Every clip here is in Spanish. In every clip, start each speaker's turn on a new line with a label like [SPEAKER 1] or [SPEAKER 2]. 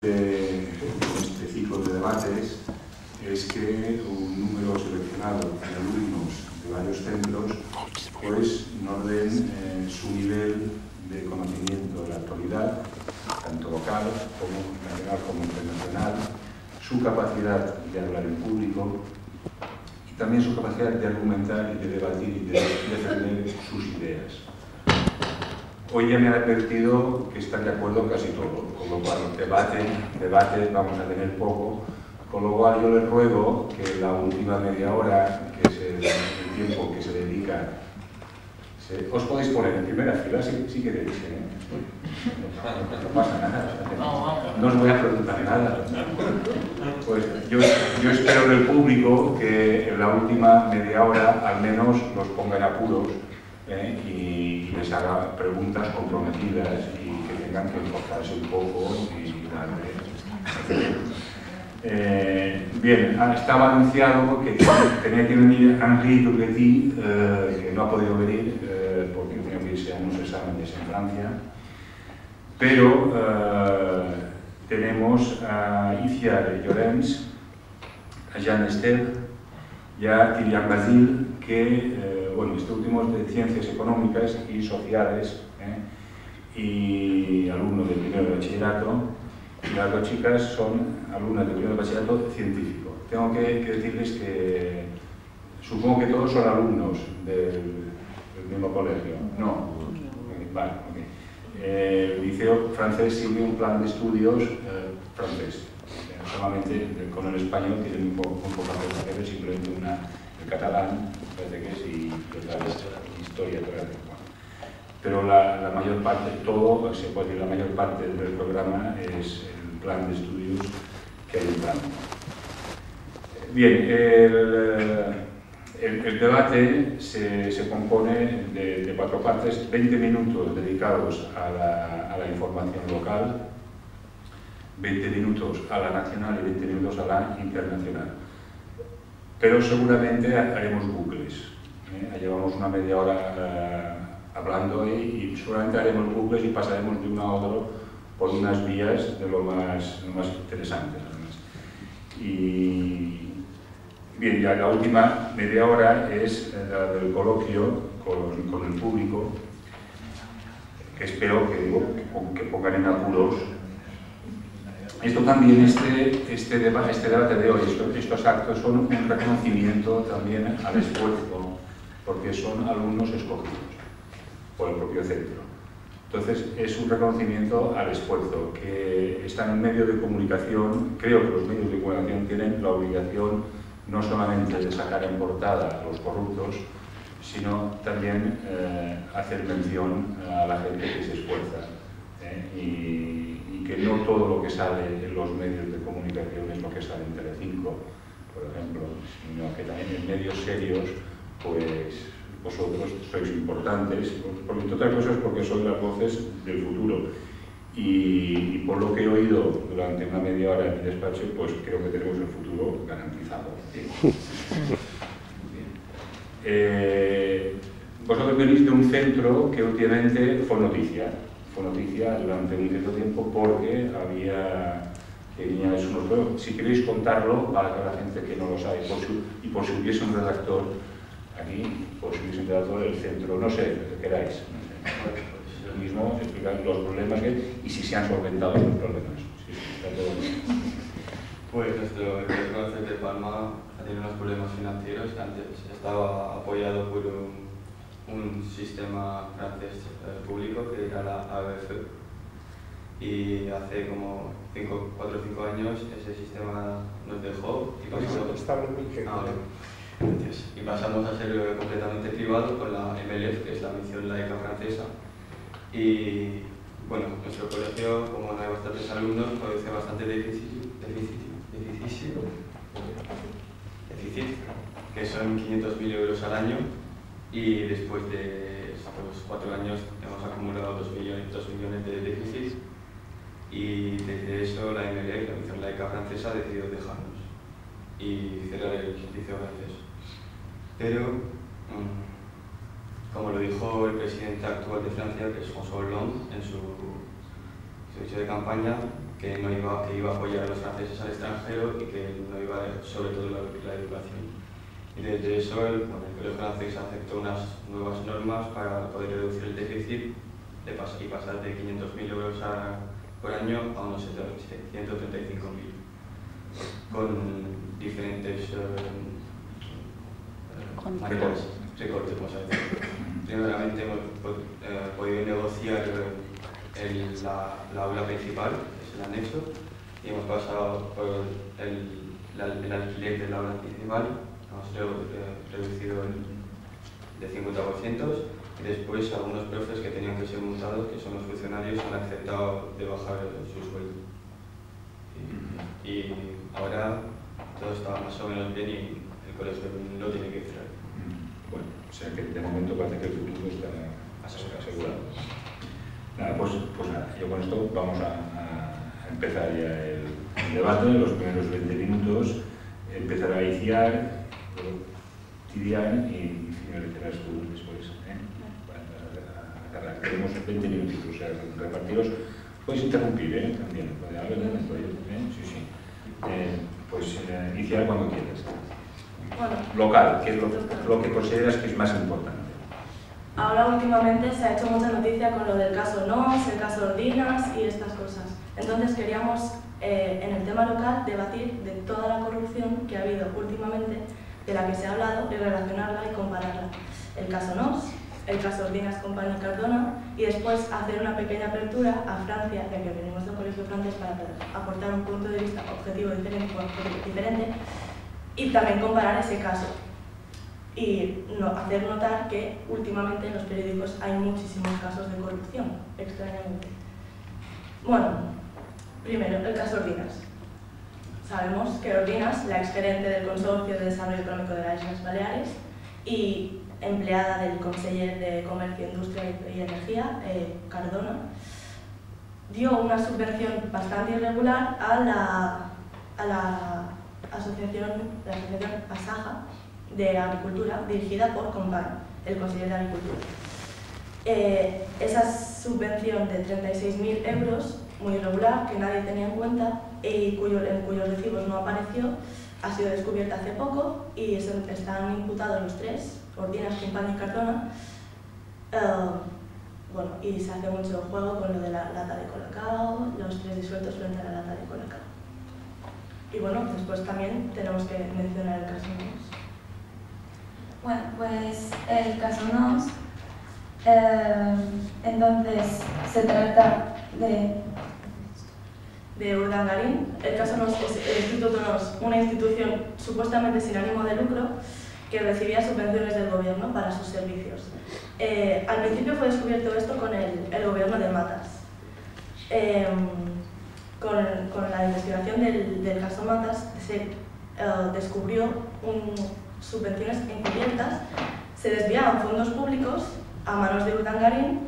[SPEAKER 1] Este ciclo de debates es que un número seleccionado de alumnos de varios centros pues nos den su nivel de conocimiento de la actualidad, tanto local como nacional como internacional, su capacidad de hablar en público y también su capacidad de argumentar y de debatir y de defender sus ideas. Hoy ya me ha advertido que están de acuerdo en casi todo, con lo cual debate vamos a tener poco, con lo cual yo les ruego que la última media hora, que es el tiempo que se dedica, os podéis poner en primera fila si queréis, no pasa nada, no os voy a preguntar nada. Pues yo espero del público que en la última media hora al menos los ponga en apuros y les haga preguntas comprometidas y que tengan que enfocarse un poco y darle. Bien, estaba anunciado que tenía que venir Henri Tourgetti, que no ha podido venir porque tenía que irse a unos exámenes en Francia, pero tenemos a Iciar Llorens, a Jean Esteve y a Kilian Basile, que bueno, este último es de Ciencias Económicas y Sociales y alumno de primero de bachillerato, y las dos chicas son alumnas de primero de bachillerato científico. Tengo que decirles que supongo que todos son alumnos del mismo colegio. No. Vale, ok. El liceo francés sigue un plan de estudios francés. Solamente con el español tienen un poco que ver, simplemente el catalán, parece que es, y otra vez historia, pero la mayor parte, todo, se puede decir, la mayor parte del programa es el plan de estudios que hay en Francia. Bien, el debate se compone de 4 partes, 20 minutos dedicados a la información local, 20 minutos a la nacional y 20 minutos a la internacional. Pero seguramente haremos bucles. Llevamos una media hora hablando y seguramente haremos bucles y pasaremos de uno a otro por unas vías de lo más interesantes. Y bien, ya la última media hora es la del coloquio con el público, que espero que pongan en apuros. Esto también, este debate de hoy, estos actos son un reconocimiento también al esfuerzo, porque son alumnos escogidos por el propio centro. Entonces, es un reconocimiento al esfuerzo, que están en medio de comunicación. Creo que los medios de comunicación tienen la obligación no solamente de sacar en portada a los corruptos, sino también hacer mención a la gente que se esfuerza. Y que no todo lo que sale en los medios de comunicación es lo que sale en Telecinco, por ejemplo, sino que también en medios serios, pues vosotros sois importantes, por entre otras cosas porque sois las voces del futuro. Y por lo que he oído durante una media hora en mi despacho, pues creo que tenemos el futuro garantizado. Vosotros venís de un centro que últimamente fue noticia durante un cierto tiempo porque tenía unos juegos. Si queréis contarlo, para la gente que no lo sabe, y por si hubiese un redactor aquí, por si hubiese un redactor del centro, no sé, lo que queráis. Lo mismo, explicar los problemas y si se han solventado los problemas. Sí, está todo bien.
[SPEAKER 2] Pues nuestro cáncer de Palma ha tenido unos problemas financieros. Antes estaba apoyado por un sistema francés público que era la AEF, y hace como 4 o 5 años ese sistema nos dejó y pasamos a ser completamente privado con la MLF, que es la Misión Laica Francesa. Y bueno, nuestro colegio, como no hay bastantes alumnos, produce bastante déficit, que son 500.000 euros al año, y después de estos 4 años hemos acumulado 2 millones de déficit, y desde eso la MLF, la Misión Laica Francesa, ha decidido dejarnos y cerrar el liceo francés. Pero, como lo dijo el presidente actual de Francia, que es François Hollande, en su Su dicho de campaña que iba a apoyar a los franceses al extranjero y que no iba sobre todo la educación. Y desde eso el Colegio francés aceptó unas nuevas normas para poder reducir el déficit y pasar de 500.000 euros por año a unos 135.000, con diferentes recortes, vamos a decir. Primeramente hemos podido negociar la aula principal, que es el anexo, y hemos pasado por el alquiler de la aula principal, hemos reducido de 50%, y después algunos profes que tenían que ser multados, que son los funcionarios, han aceptado de bajar su sueldo. Y ahora todo está más o menos bien y el colegio no tiene que cerrar.
[SPEAKER 1] Bueno, o sea que de momento parece que el futuro está asegurado. Nada, pues nada, yo con esto vamos a empezar ya el debate. Los primeros 20 minutos empezará a iniciar Tidiane y finalizarás tú después. Tenemos 20 minutitos, o sea, repartiros. Puedes interrumpir, también. Sí, sí. Pues iniciar cuando quieras.
[SPEAKER 3] Bueno,
[SPEAKER 1] local, que es lo que consideras que es más importante.
[SPEAKER 3] Ahora últimamente se ha hecho mucha noticia con lo del caso NOS, el caso Ordinas y estas cosas. Entonces queríamos, en el tema local, debatir de toda la corrupción que ha habido últimamente, de la que se ha hablado, y relacionarla y compararla. El caso NOS, el caso Ordinas, Company y Cardona, y después hacer una pequeña apertura a Francia, ya que venimos del colegio francés, para aportar un punto de vista objetivo diferente, y también comparar ese caso. Y hacer notar que últimamente en los periódicos hay muchísimos casos de corrupción, extrañamente. Bueno, primero, el caso Ordinas. Sabemos que Ordinas, la exgerente del Consorcio de Desarrollo Económico de las Islas Baleares y empleada del conseller de Comercio, Industria y Energía, Cardona, dio una subvención bastante irregular a la asociación Asaja de Agricultura, dirigida por Company, el conseller de Agricultura. Esa subvención de 36.000 euros, muy irregular, que nadie tenía en cuenta y en cuyos recibos no apareció, ha sido descubierta hace poco y están imputados los tres, Ordinas, Company y Cardona. Bueno, y se hace mucho juego con lo de la lata de Colacao, los tres disueltos frente a la lata de Colacao. Y bueno, después también tenemos que mencionar el caso NOS.
[SPEAKER 4] Bueno, pues el caso NOS, entonces se trata
[SPEAKER 3] de Urdangarín. El caso NOS es el Instituto NOS, una institución supuestamente sin ánimo de lucro que recibía subvenciones del gobierno para sus servicios. Al principio fue descubierto esto con el gobierno de Matas. Con la investigación del caso Matas se descubrió subvenciones encubiertas, se desviaban fondos públicos a manos de Urdangarín.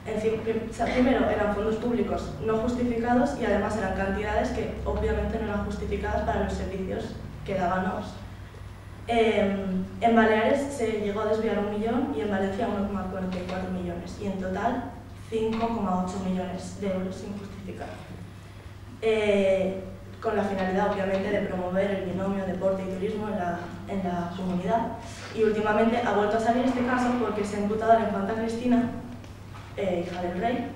[SPEAKER 3] Primero eran fondos públicos no justificados y además eran cantidades que obviamente no eran justificadas para los servicios que daban NOS. En Baleares se llegó a desviar 1 millón y en Valencia 1,44 millones y en total 5,8 millones de euros sin justificar. Con la finalidad, obviamente, de promover el binomio deporte y turismo en la comunidad. Y últimamente ha vuelto a salir este caso porque se ha imputado a la infanta Cristina, hija del rey,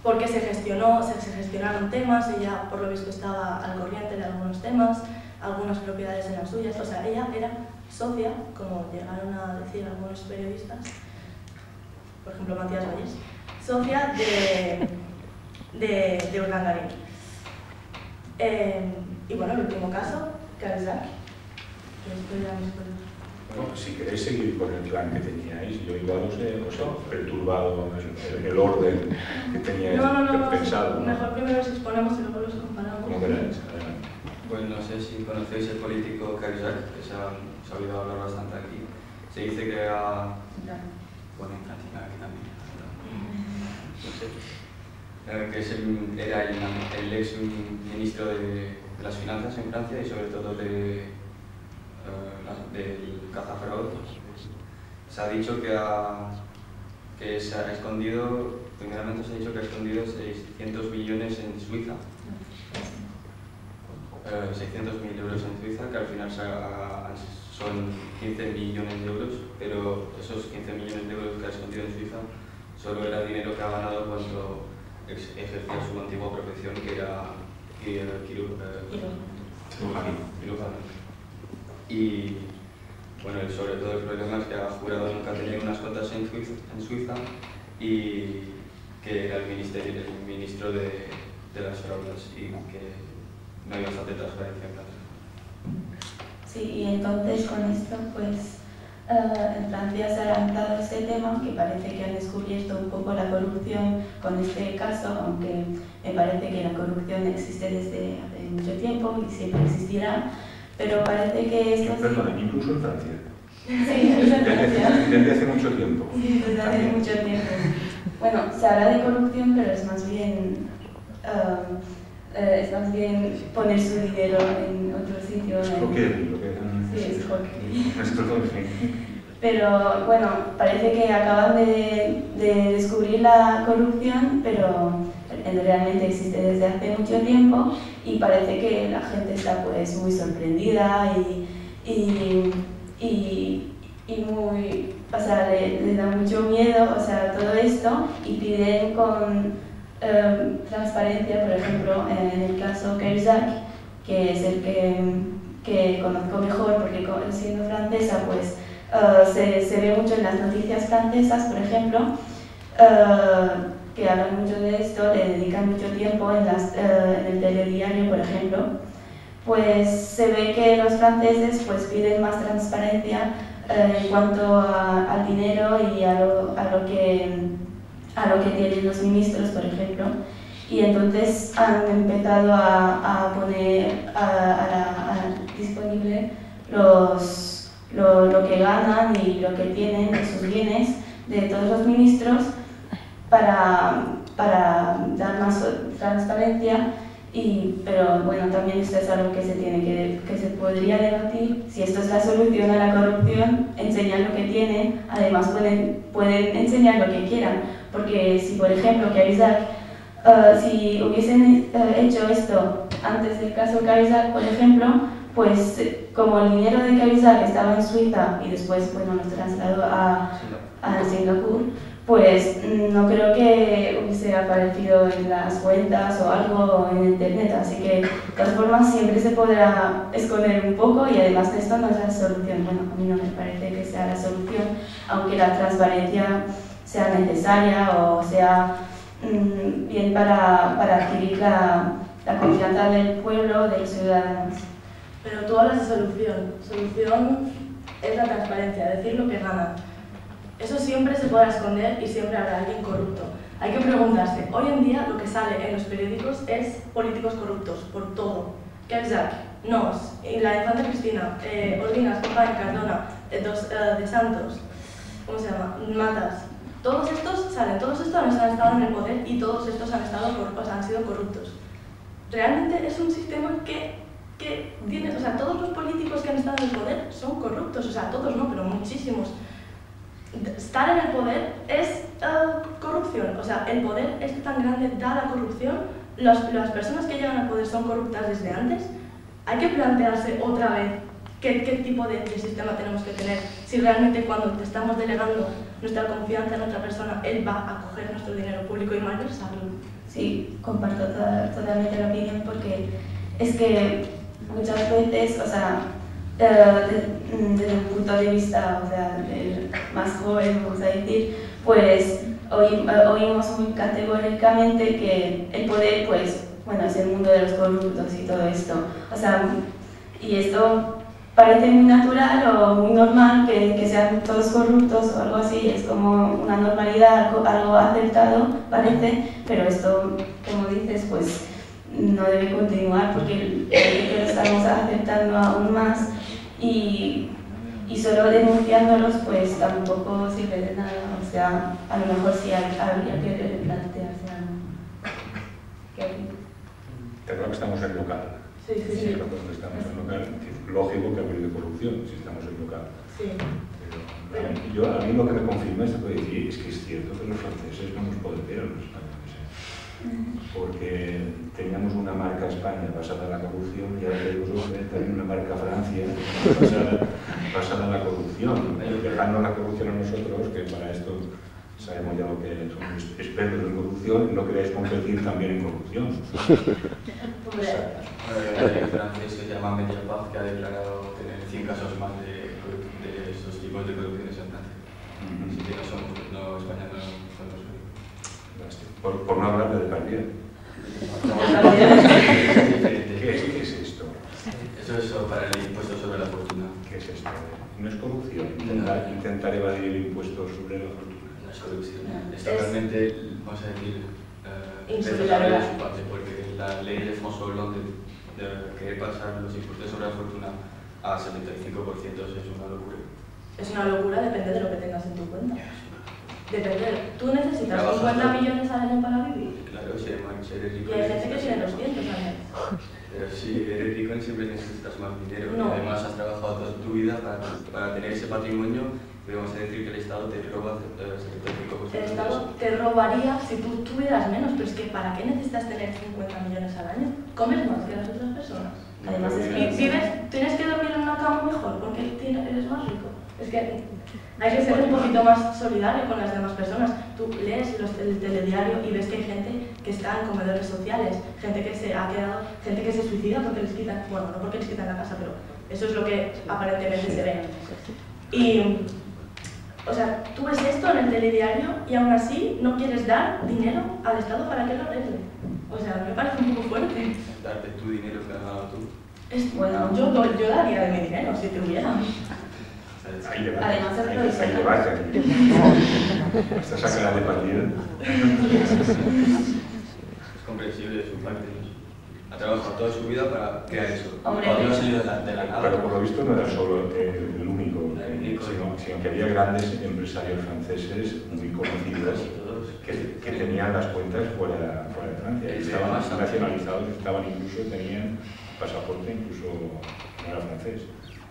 [SPEAKER 3] porque se gestionaron temas, ella por lo visto estaba al corriente de algunos temas, algunas propiedades eran suyas, o sea, ella era socia, como llegaron a decir algunos periodistas, por ejemplo Matías Valles, socia de Urdangarín. Y bueno, el último caso, Carzak.
[SPEAKER 1] Bueno, si queréis seguir con el plan que teníais, yo igual os he perturbado el orden que teníais pensado.
[SPEAKER 3] No, mejor primero los exponemos y luego los comparamos.
[SPEAKER 1] Como queráis, adelante.
[SPEAKER 2] Pues no sé si conocéis el político Carzak, que se ha oído hablar bastante aquí. Se dice que era... Bueno, en Francia aquí también. No sé. Que era el ex ministro de las finanzas en Francia y sobre todo del cazafraude. Se ha dicho que ha que se ha escondido, primeramente se ha dicho que ha escondido 600 millones en Suiza. 600.000 euros en Suiza, que al final son 15 millones de euros, pero esos 15 millones de euros que ha escondido en Suiza solo era dinero que ha ganado cuando ejercía su antigua profesión, que era cirujano. Y bueno, sobre todo el problema es que ha jurado nunca tener unas cuentas en Suiza y que era el ministro de las fraudes y que no hay bastante transparencia en casa.
[SPEAKER 4] Sí, y entonces con esto, pues, en Francia se ha lanzado este tema, que parece que han descubierto un poco la corrupción con este caso, aunque me parece que la corrupción existe desde hace mucho tiempo y siempre existirá, pero parece que esto...
[SPEAKER 1] Perdón, incluso en Francia.
[SPEAKER 4] Sí, en Francia.
[SPEAKER 1] Desde hace mucho tiempo.
[SPEAKER 4] Sí, desde hace mucho tiempo. Bueno, se habla de corrupción, pero es más bien poner su dinero en otro sitio.
[SPEAKER 1] Es lo que
[SPEAKER 4] sí, es
[SPEAKER 1] hockey.
[SPEAKER 4] Pero bueno, parece que acaban de descubrir la corrupción, pero realmente existe desde hace mucho tiempo y parece que la gente está pues muy sorprendida y muy, o sea, les da mucho miedo, o sea, todo esto, y piden con transparencia, por ejemplo, en el caso Cahuzac, que es el que conozco mejor porque siendo francesa, pues se ve mucho en las noticias francesas, por ejemplo, que hablan mucho de esto, le dedican mucho tiempo en el telediario, por ejemplo, pues se ve que los franceses pues piden más transparencia en cuanto al dinero y a lo que tienen los ministros, por ejemplo, y entonces han empezado a poner disponible lo que ganan y lo que tienen, sus bienes de todos los ministros para dar más transparencia. Pero bueno, también esto es algo que se podría debatir. Si esto es la solución a la corrupción, enseñar lo que tienen, además pueden enseñar lo que quieran, porque si por ejemplo Cahuzac, si hubiesen hecho esto antes del caso Cahuzac, por ejemplo, pues como el dinero de Cahuzac estaba en Suiza y después bueno, lo trasladó a Singapur, pues no creo que hubiese aparecido en las cuentas o algo en internet, así que de todas formas siempre se podrá esconder un poco y además esto no es la solución. Bueno, a mí no me parece que sea la solución, aunque la transparencia sea necesaria o sea bien para adquirir la confianza del pueblo, de los ciudadanos.
[SPEAKER 3] Pero tú hablas de solución. Solución es la transparencia, decir lo que ganan. Eso siempre se podrá esconder y siempre habrá alguien corrupto. Hay que preguntarse, hoy en día lo que sale en los periódicos es políticos corruptos, por todo. Cahuzac, Nos, la infanta Cristina, Ordinas, Company, Cardona, de Santos, ¿cómo se llama? Matas. Todos estos salen, todos estos han estado en el poder y todos estos han sido corruptos. Realmente es un sistema que tiene, o sea, todos los políticos que han estado en el poder son corruptos, o sea, todos no, pero muchísimos. Estar en el poder es corrupción, o sea, el poder es tan grande, da la corrupción, las personas que llegan al poder son corruptas desde antes. Hay que plantearse otra vez qué tipo de sistema tenemos que tener, si realmente cuando te estamos delegando nuestra confianza en otra persona, él va a coger nuestro dinero público y malversarlo.
[SPEAKER 4] Sí, comparto totalmente la opinión porque es que muchas veces, o sea, desde un punto de vista, o sea, del más joven, vamos a decir, pues oímos muy categóricamente que el poder, pues, bueno, es el mundo de los corruptos y todo esto. O sea, y esto parece muy natural o muy normal que sean todos corruptos o algo así, es como una normalidad, algo aceptado, parece, pero esto, como dices, pues no debe continuar porque lo estamos aceptando aún más y solo denunciándolos pues tampoco sirve de nada, o sea, a lo mejor sí habría que replantearse algo. ¿Qué opinas?
[SPEAKER 1] Creo que estamos en local.
[SPEAKER 3] Sí.
[SPEAKER 1] Cuando estamos en local, es lógico que hable de corrupción si estamos en local.
[SPEAKER 3] Sí.
[SPEAKER 1] Pero a mí lo que me confirma esto que decir es que es cierto porque teníamos una marca España basada en la corrupción y ahora tenemos también una marca Francia basada en la corrupción. Dejando la corrupción a nosotros, que para esto sabemos ya lo que somos expertos en corrupción, no queréis competir también en corrupción.
[SPEAKER 2] Hay francés que se llama Mediapart, que ha declarado tener 100 casos más de estos tipos de corrupciones en Francia. Así que España no somos
[SPEAKER 1] por no hablar de Depardieu. ¿Qué es esto?
[SPEAKER 2] Eso es para el impuesto sobre la fortuna.
[SPEAKER 1] ¿Qué es esto? ¿No es corrupción? Intentar evadir el impuesto sobre la fortuna.
[SPEAKER 2] No es corrupción. Está realmente, vamos a decir,
[SPEAKER 3] insolidario
[SPEAKER 2] de su parte, porque la ley de François Hollande de querer pasar los impuestos sobre la fortuna a 75% es una locura.
[SPEAKER 3] Es una locura, depende de lo que tengas en tu cuenta. Depende. ¿Tú necesitas 50 millones al año para vivir?
[SPEAKER 2] Claro, si eres rico.
[SPEAKER 3] Y hay gente que tiene 200 al mes.
[SPEAKER 2] Pero si eres rico siempre necesitas más dinero.
[SPEAKER 3] No.
[SPEAKER 2] Y además has trabajado toda tu vida para tener ese patrimonio. Y vamos a decir que el Estado te roba 75%.
[SPEAKER 3] El Estado te robaría si tú tuvieras menos, pero es que ¿para qué necesitas tener 50 millones al año? ¿Comes más que las otras personas? Además, tienes que dormir en una cama mejor porque eres más rico. Es que hay que ser un poquito más solidario con las demás personas. Tú lees el telediario y ves que hay gente que está en comedores sociales, gente que se ha quedado, gente que se suicida porque les quitan, bueno, no porque les quitan la casa, pero eso es lo que aparentemente se ve. Y, o sea, tú ves esto en el telediario y aún así no quieres dar dinero al Estado para que lo arregle. O sea, me parece un poco fuerte.
[SPEAKER 2] Darte tu dinero que has ganado tú.
[SPEAKER 3] Bueno, yo daría de mi dinero si tuviera.
[SPEAKER 4] Además,
[SPEAKER 1] hay debate aquí. Esta saca de partida.
[SPEAKER 2] Es comprensible de su parte. Ha trabajado toda su vida para crear eso.
[SPEAKER 4] Hombre,
[SPEAKER 2] no ha salido de la nada.
[SPEAKER 1] Pero por lo visto no era solo el único, sino que había grandes empresarios franceses muy conocidos que tenían las cuentas fuera de Francia. Estaban nacionalizados, tenían pasaporte, incluso no era francés.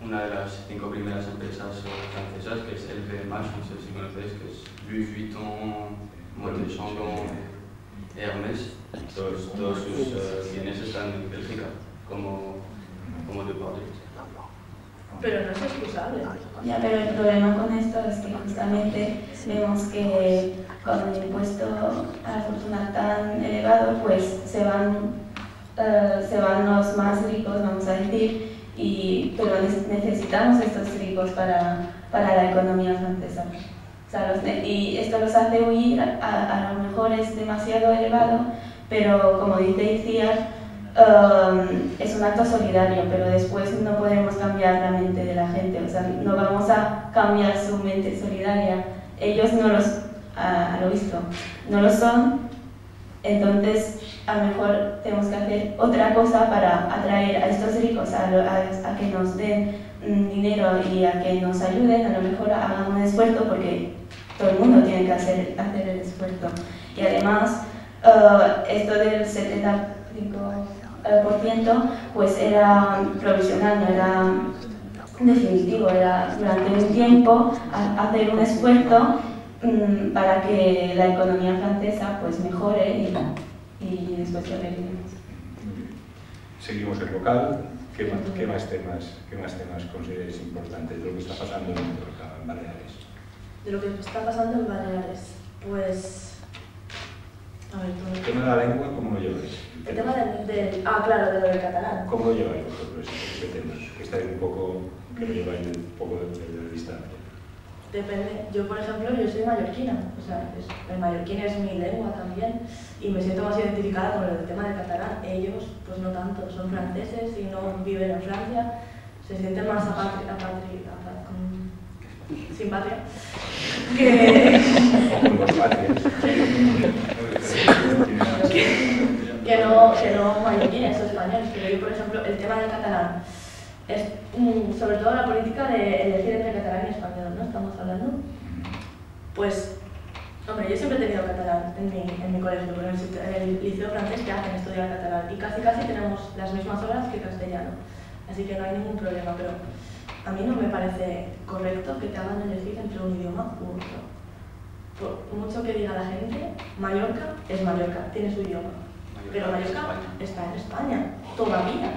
[SPEAKER 2] Una de las 5 primeras empresas francesas, que es LVMH, no sé si conocéis, que es Louis Vuitton, Moët & Chandon, Hermès, todos sus bienes están en Bélgica, como Depardieu.
[SPEAKER 3] Pero no es excusable.
[SPEAKER 4] Ya, pero el problema con esto es que justamente vemos que con el impuesto a la fortuna tan elevado, pues se van los más ricos, vamos a decir, pero necesitamos estos ricos para la economía francesa. O sea, y esto los hace huir, a lo mejor es demasiado elevado, pero como dice Iciar, es un acto solidario, pero después no podemos cambiar la mente de la gente, o sea, no vamos a cambiar su mente solidaria. Ellos no a lo visto, no lo son, entonces a lo mejor tenemos que hacer otra cosa para atraer a estos ricos a que nos den dinero y a que nos ayuden, a lo mejor hagan un esfuerzo porque todo el mundo tiene que hacer el esfuerzo. Y además, esto del 75% pues era provisional, no era definitivo, era durante un tiempo hacer un esfuerzo para que la economía francesa pues mejore y después lo veremos.
[SPEAKER 1] Seguimos el local. ¿Qué más temas consideráis importantes de lo que está pasando en Baleares?
[SPEAKER 3] De lo que está pasando en Baleares, pues... A ver,
[SPEAKER 1] ¿El tema de la lengua cómo lo lleváis?
[SPEAKER 3] El tema claro, de lo del catalán.
[SPEAKER 1] ¿Cómo lo lleváis vosotros este tema? Que estáis un poco, que lo lleváis un poco de la distancia.
[SPEAKER 3] Depende. Yo, por ejemplo, yo soy mallorquina, o sea, el mallorquín es mi lengua también y me siento más identificada con el tema del catalán. Ellos, pues no tanto, son franceses y no viven en Francia, se sienten más sin patria
[SPEAKER 1] Con dos patrias.
[SPEAKER 3] que no mallorquines o españoles. Pero yo, por ejemplo, el tema del catalán es sobre todo la política de elegir entre catalán y español, ¿no? Estamos hablando. Pues, hombre, yo siempre he tenido catalán en mi colegio, pero en el liceo francés te hacen estudiar catalán y casi tenemos las mismas horas que castellano. Así que no hay ningún problema, pero a mí no me parece correcto que te hagan elegir entre un idioma u otro. por mucho que diga la gente, Mallorca es Mallorca, tiene su idioma. Pero Mallorca está en España, todavía.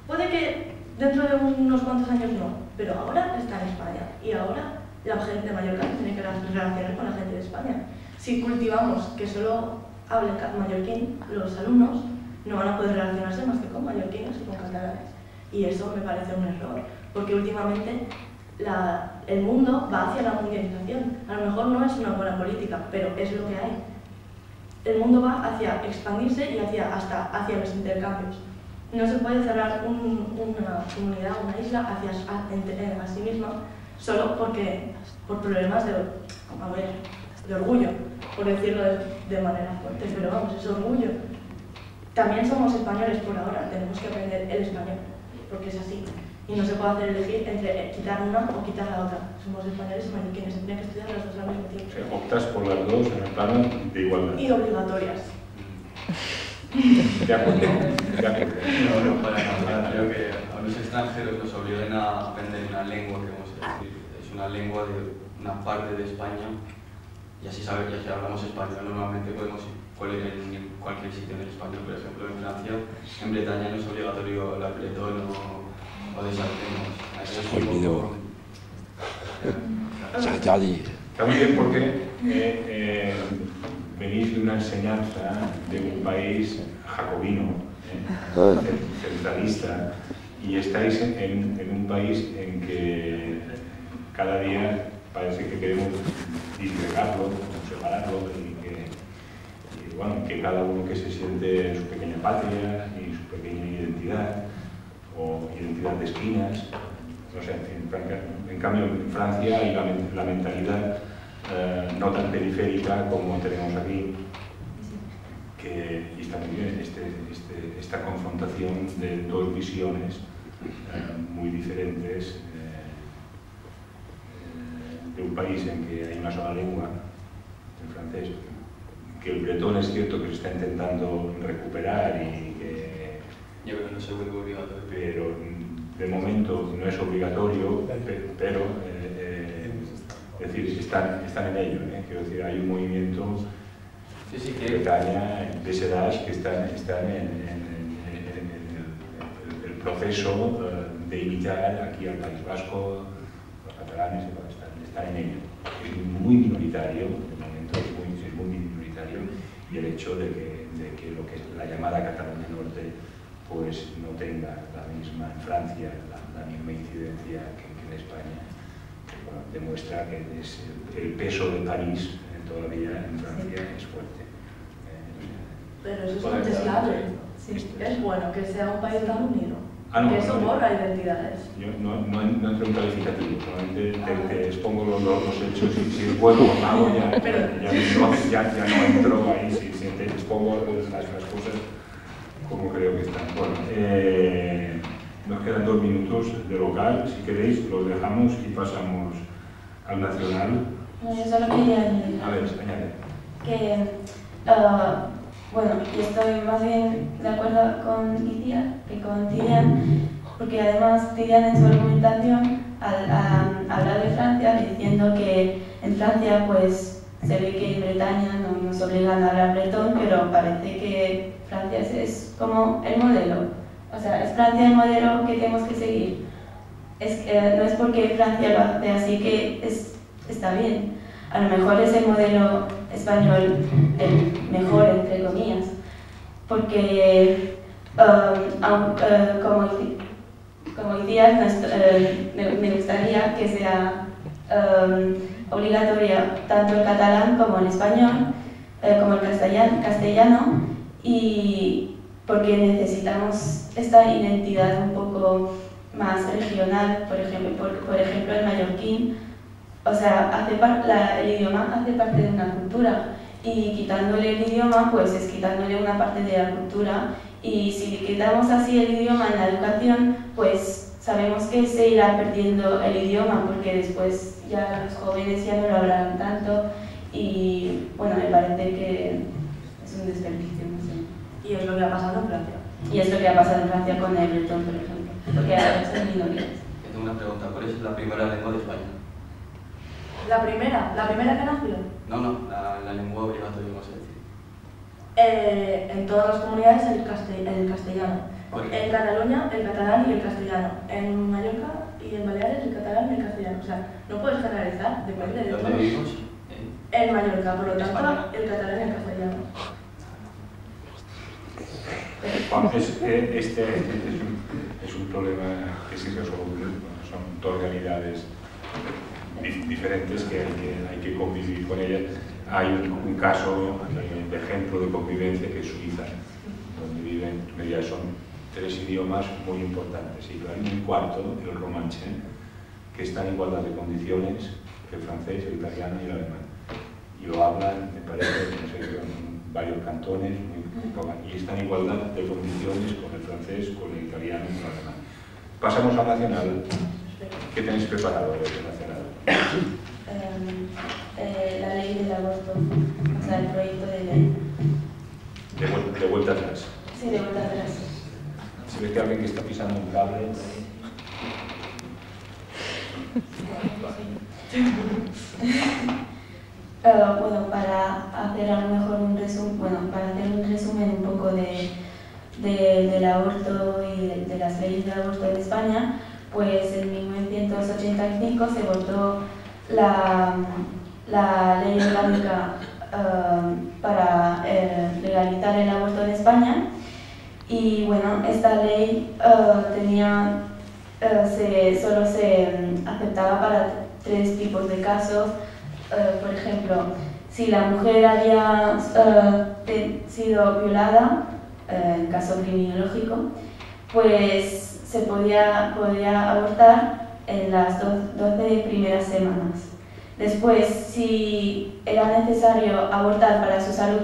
[SPEAKER 3] Puede que dentro de unos cuantos años no, pero ahora está en España. Y ahora la gente de Mallorca tiene que relacionar con la gente de España. Si cultivamos que solo hablen mallorquín, los alumnos no van a poder relacionarse más que con mallorquinos y con catalanes. Y eso me parece un error, porque últimamente el mundo va hacia la mundialización. A lo mejor no es una buena política, pero es lo que hay. El mundo va hacia expandirse y hasta hacia los intercambios. No se puede cerrar una comunidad, una isla a sí misma solo por problemas de orgullo, por decirlo de manera fuerte, pero vamos, es orgullo. También somos españoles por ahora, tenemos que aprender el español, porque es así. Y no se puede hacer elegir entre quitar una o quitar la otra. Somos españoles y mallorquines, se tienen que estudiar las dos al mismo tiempo.
[SPEAKER 1] Optas por las dos en el plano de igualdad.
[SPEAKER 3] Y obligatorias.
[SPEAKER 1] De acuerdo.
[SPEAKER 2] No, para nada. Creo que a los extranjeros nos obligan a aprender una lengua que vamos a decir, es una lengua de una parte de España, y así hablamos español. Normalmente podemos ir en cualquier sitio en España, por ejemplo en Francia, en Bretaña no es obligatorio el bretón o desartemos.
[SPEAKER 1] Está muy bien porque venís de una enseñanza de un país jacobino, centralista, y estáis en un país en que cada día parece que queremos disgregarlo, separarlo, que cada uno que se siente en su pequeña patria y su pequeña identidad, o identidad de esquinas. No sé, en cambio en Francia hay la mentalidad no tan periférica como tenemos aquí, y está muy bien esta confrontación de dos visiones muy diferentes de un país en que hay una sola lengua, el francés, que el bretón es cierto que se está intentando recuperar y que...
[SPEAKER 2] Yo creo que no se vuelve obligatorio.
[SPEAKER 1] Pero de momento no es obligatorio, pero es decir, están en ello. Quiero decir, hay un movimiento de Bretaña, de Sedage, que están en el proceso de imitar aquí al País Vasco, los catalanes, están en ello. Es muy minoritario, de momento es muy minoritario, y el hecho de que lo que es la llamada Cataluña Norte pues no tenga la misma en Francia, la misma incidencia que en España, que, bueno, demuestra que el peso de París todavía en Francia es fuerte.
[SPEAKER 3] Pero eso es contestable. Es bueno que sea un país tan unido.
[SPEAKER 1] No,
[SPEAKER 3] que eso borra identidades.
[SPEAKER 1] Yo no entro en calificativo, solamente te expongo los hechos, y si es bueno o malo ya no entro ahí, si te expongo las cosas como creo que están. Bueno, nos quedan 2 minutos de local, si queréis los dejamos y pasamos al nacional.
[SPEAKER 4] No, yo solo quería añadir.
[SPEAKER 1] A ver, añade.
[SPEAKER 4] Que, bueno, y estoy más bien de acuerdo con Itia que con Tilian, porque además Tilian en su argumentación habla de Francia, diciendo que en Francia pues se ve que en Bretaña no nos obligan a hablar bretón, pero parece que Francia es como el modelo. O sea, es Francia el modelo que tenemos que seguir. No es porque Francia lo hace así que está bien. A lo mejor es el modelo español el mejor, entre comillas. Porque, como decías, me gustaría que sea obligatoria tanto el catalán como el español, como el castellano, y porque necesitamos esta identidad un poco más regional, por ejemplo el mallorquín, o sea, el idioma hace parte de una cultura, y quitándole el idioma pues es quitándole una parte de la cultura, y si quitamos así el idioma en la educación pues sabemos que se irá perdiendo el idioma, porque después ya los jóvenes ya no lo hablarán tanto, y bueno, me parece que es un desperdicio, no sé.
[SPEAKER 3] Y es lo que ha pasado en Francia.
[SPEAKER 4] Y es lo que ha pasado en Francia con el bretón, por ejemplo, porque ahora son minorías.
[SPEAKER 2] Tengo una pregunta, ¿cuál es la primera lengua de España?
[SPEAKER 3] La primera que nació.
[SPEAKER 2] No, la lengua obligatoria, vamos a decir.
[SPEAKER 3] En todas las comunidades el castellano. En Cataluña el catalán y el castellano. En Mallorca y en Baleares el catalán y el castellano. O sea, no puedes generalizar, depende de todo.
[SPEAKER 2] ¿Dónde vivimos?
[SPEAKER 3] En Mallorca, por lo tanto,
[SPEAKER 2] España.
[SPEAKER 3] el catalán y el castellano.
[SPEAKER 1] Este es un problema que sí resuelve. Son dos realidades diferentes que hay que convivir con ellas. Hay un caso de ejemplo de convivencia que es Suiza, donde viven, ya son 3 idiomas muy importantes, y hay un cuarto, el romanche, que está en igualdad de condiciones que el francés, el italiano y el alemán. Y lo hablan, me parece, no sé, en varios cantones, y está en igualdad de condiciones con el francés, con el italiano y con el alemán. Pasamos al nacional. ¿Qué tenéis preparado desde el nacional?
[SPEAKER 4] La ley del aborto, o sea, el proyecto de ley.
[SPEAKER 1] De vuelta atrás.
[SPEAKER 4] Sí, de vuelta atrás.
[SPEAKER 1] Se ve que alguien que está pisando un cable.
[SPEAKER 4] Bueno, para hacer a lo mejor un resumen, un poco del aborto y de las leyes del aborto en España, pues en 1985 se votó la ley orgánica para legalizar el aborto en España. Y bueno, esta ley solo se aceptaba para 3 tipos de casos. Por ejemplo, si la mujer había sido violada, en caso criminológico, pues se podía abortar en las 12 primeras semanas. Después, si era necesario abortar para su salud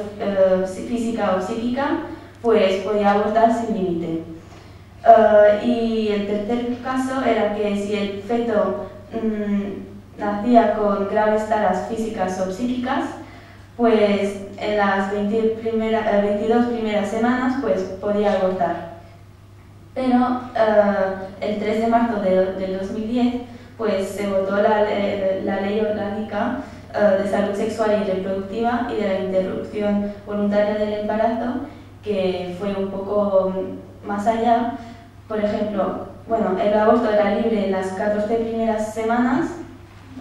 [SPEAKER 4] física o psíquica, pues podía abortar sin límite. Y el tercer caso era que si el feto nacía con graves taras físicas o psíquicas, pues en las 22 primeras semanas pues podía abortar. Pero el 3 de marzo del 2010 pues se votó la ley orgánica de salud sexual y reproductiva y de la interrupción voluntaria del embarazo, que fue un poco más allá. Por ejemplo, bueno, el aborto era libre en las 14 primeras semanas,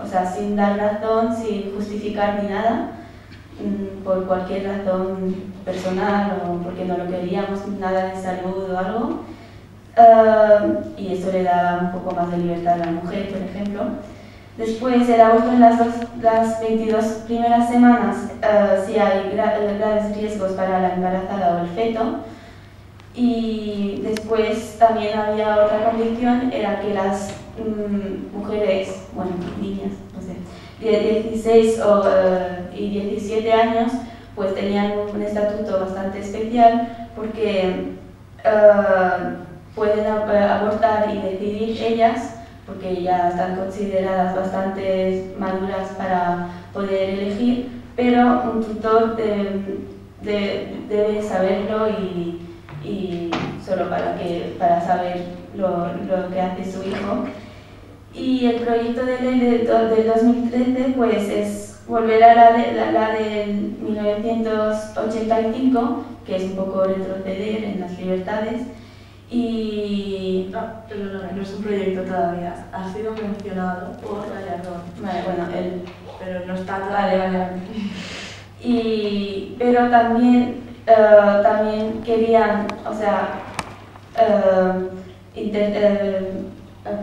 [SPEAKER 4] o sea, sin dar razón, sin justificar ni nada, por cualquier razón personal o porque no lo queríamos, nada de salud o algo. Y eso le daba un poco más de libertad a la mujer, por ejemplo. Después, el aborto en las 22 primeras semanas, si hay graves riesgos para la embarazada o el feto. Y después también había otra condición, era que las mujeres, bueno, niñas, no sé, de 16 y 17 años, pues tenían un estatuto bastante especial porque pueden abortar y decidir ellas, porque ya están consideradas bastante maduras para poder elegir, pero un tutor debe saberlo y solo para saber lo que hace su hijo. Y el proyecto de ley del 2013 pues es volver a la del 1985, que es un poco retroceder en las libertades. Y
[SPEAKER 3] no es un proyecto todavía, ha sido mencionado por Gallardón.
[SPEAKER 4] Vale, bueno,
[SPEAKER 3] pero no está todavía.
[SPEAKER 4] Vale. Pero también querían, o sea,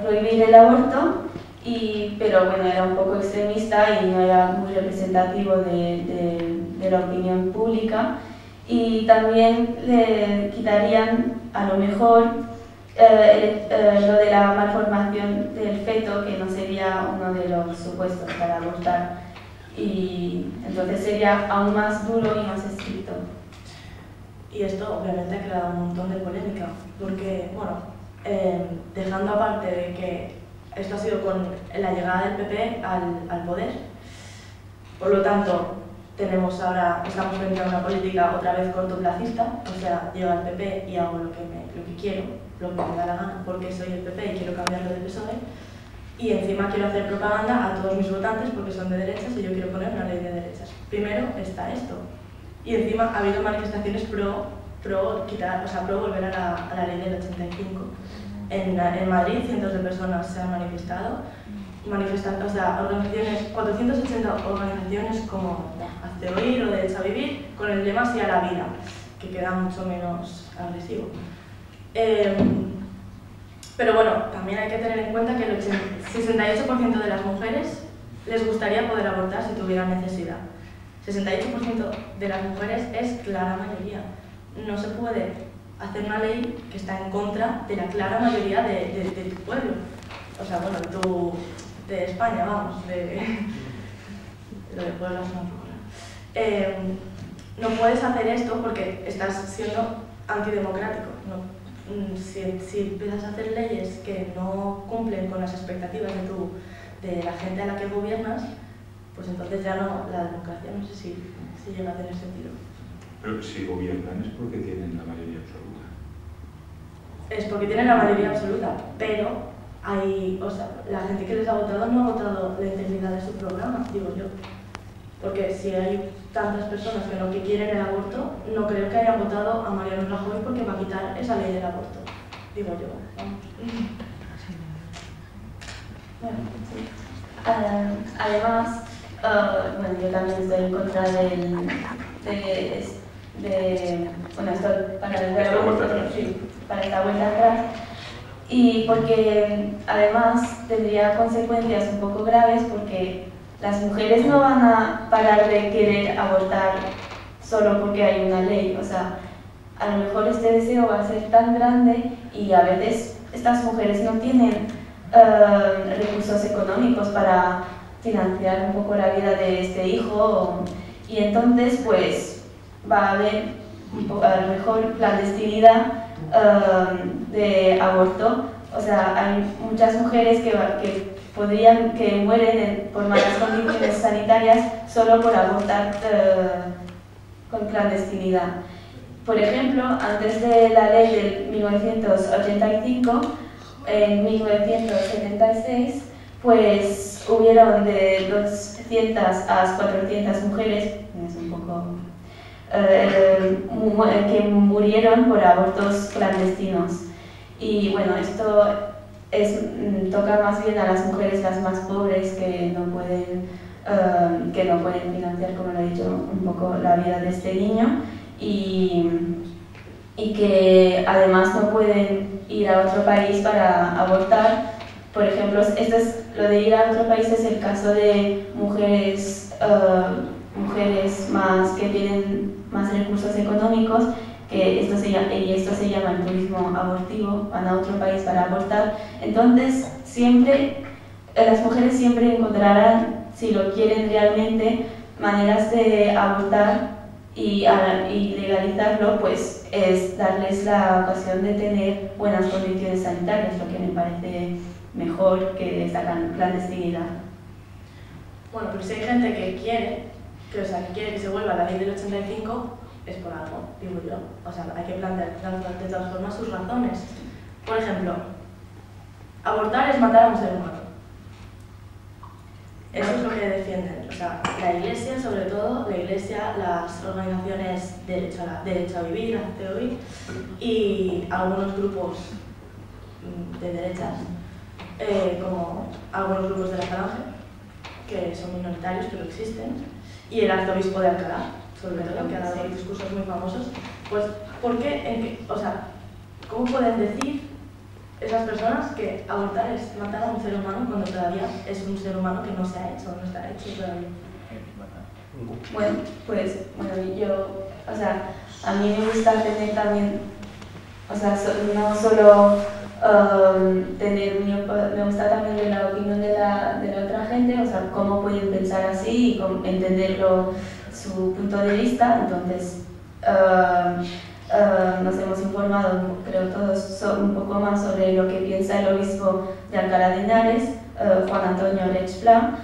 [SPEAKER 4] prohibir el aborto, pero bueno, era un poco extremista y no era muy representativo de la opinión pública. Y también le quitarían a lo mejor lo de la malformación del feto, que no sería uno de los supuestos para abortar, y entonces sería aún más duro y más estricto.
[SPEAKER 3] Y esto obviamente ha creado un montón de polémica, porque, bueno, dejando aparte de que esto ha sido con la llegada del PP al poder, por lo tanto, estamos frente a una política otra vez cortoplacista, o sea, llego al PP y hago lo que quiero, lo que me da la gana, porque soy el PP y quiero cambiarlo del PSOE. y encima quiero hacer propaganda a todos mis votantes porque son de derechas y yo quiero poner una ley de derechas. Primero está esto. Y encima ha habido manifestaciones pro volver a la ley del 85. En Madrid cientos de personas se han manifestado, o sea, organizaciones, 480 organizaciones como Hazte Oír o Derecho a Vivir, con el lema Sí a la vida, que queda mucho menos agresivo. Pero bueno, también hay que tener en cuenta que el 68% de las mujeres les gustaría poder abortar si tuvieran necesidad. 68% de las mujeres es clara mayoría. No se puede hacer una ley que está en contra de la clara mayoría de tu pueblo. O sea, bueno, de España, vamos, lo de pueblo es una locura. No puedes hacer esto porque estás siendo antidemocrático. No. Si empiezas a hacer leyes que no cumplen con las expectativas de la gente a la que gobiernas, pues entonces ya no, la democracia no sé si llega a tener sentido.
[SPEAKER 1] Pero si gobiernan es porque tienen la mayoría absoluta.
[SPEAKER 3] Es porque tienen la mayoría absoluta, pero la gente que les ha votado no ha votado la integridad de su programa, digo yo. Porque si hay tantas personas que quieren el aborto, no creo que hayan votado a Mariano Rajoy porque va a quitar esa ley del aborto. Digo yo, vamos.
[SPEAKER 4] Bueno, sí. Además, bueno, yo también estoy en contra bueno, esto para esta vuelta atrás. Y porque además tendría consecuencias un poco graves porque las mujeres no van a parar de querer abortar solo porque hay una ley. O sea, a lo mejor este deseo va a ser tan grande y a veces estas mujeres no tienen recursos económicos para financiar un poco la vida de este hijo y entonces pues va a haber a lo mejor clandestinidad de aborto. O sea, hay muchas mujeres que mueren por malas condiciones sanitarias solo por abortar con clandestinidad. Por ejemplo, antes de la ley del 1985, en 1976, pues hubieron de 200 a 400 mujeres, es un poco, que murieron por abortos clandestinos. Y bueno, esto toca más bien a las mujeres las más pobres que no pueden financiar, como lo he dicho, un poco la vida de este niño y que además no pueden ir a otro país para abortar. Por ejemplo, lo de ir a otro país es el caso de mujeres que tienen más recursos económicos, que esto se llama el turismo abortivo, van a otro país para abortar. Entonces, las mujeres siempre encontrarán, si lo quieren realmente, maneras de abortar y legalizarlo, pues es darles la ocasión de tener buenas condiciones sanitarias, lo que me parece mejor que esta clandestinidad.
[SPEAKER 3] Bueno, pero si hay gente que quiere que se vuelva a la ley del 85, es por algo, digo yo. O sea, hay que plantear de todas formas sus razones. Por ejemplo, abortar es matar a un ser humano. Eso es lo que defienden. O sea, la Iglesia, sobre todo, las organizaciones Derecho a Vivir, Hazte Oír, y algunos grupos de derechas, como algunos grupos de la Falange, que son minoritarios, pero existen, y el arzobispo de Alcalá, sobre todo, que ha dado discursos muy famosos. Pues, ¿por qué? O sea, ¿cómo pueden decir esas personas que abortar es matar a un ser humano cuando todavía es un ser humano que no se ha hecho, no está hecho todavía?
[SPEAKER 4] Bueno, pues, a mí me gusta tener también, no solo me gusta también ver la opinión de la otra gente, o sea, cómo pueden pensar así y entenderlo, su punto de vista. Entonces, nos hemos informado, creo todos, un poco más sobre lo que piensa el obispo de Alcalá de Henares, Juan Antonio Rechpla,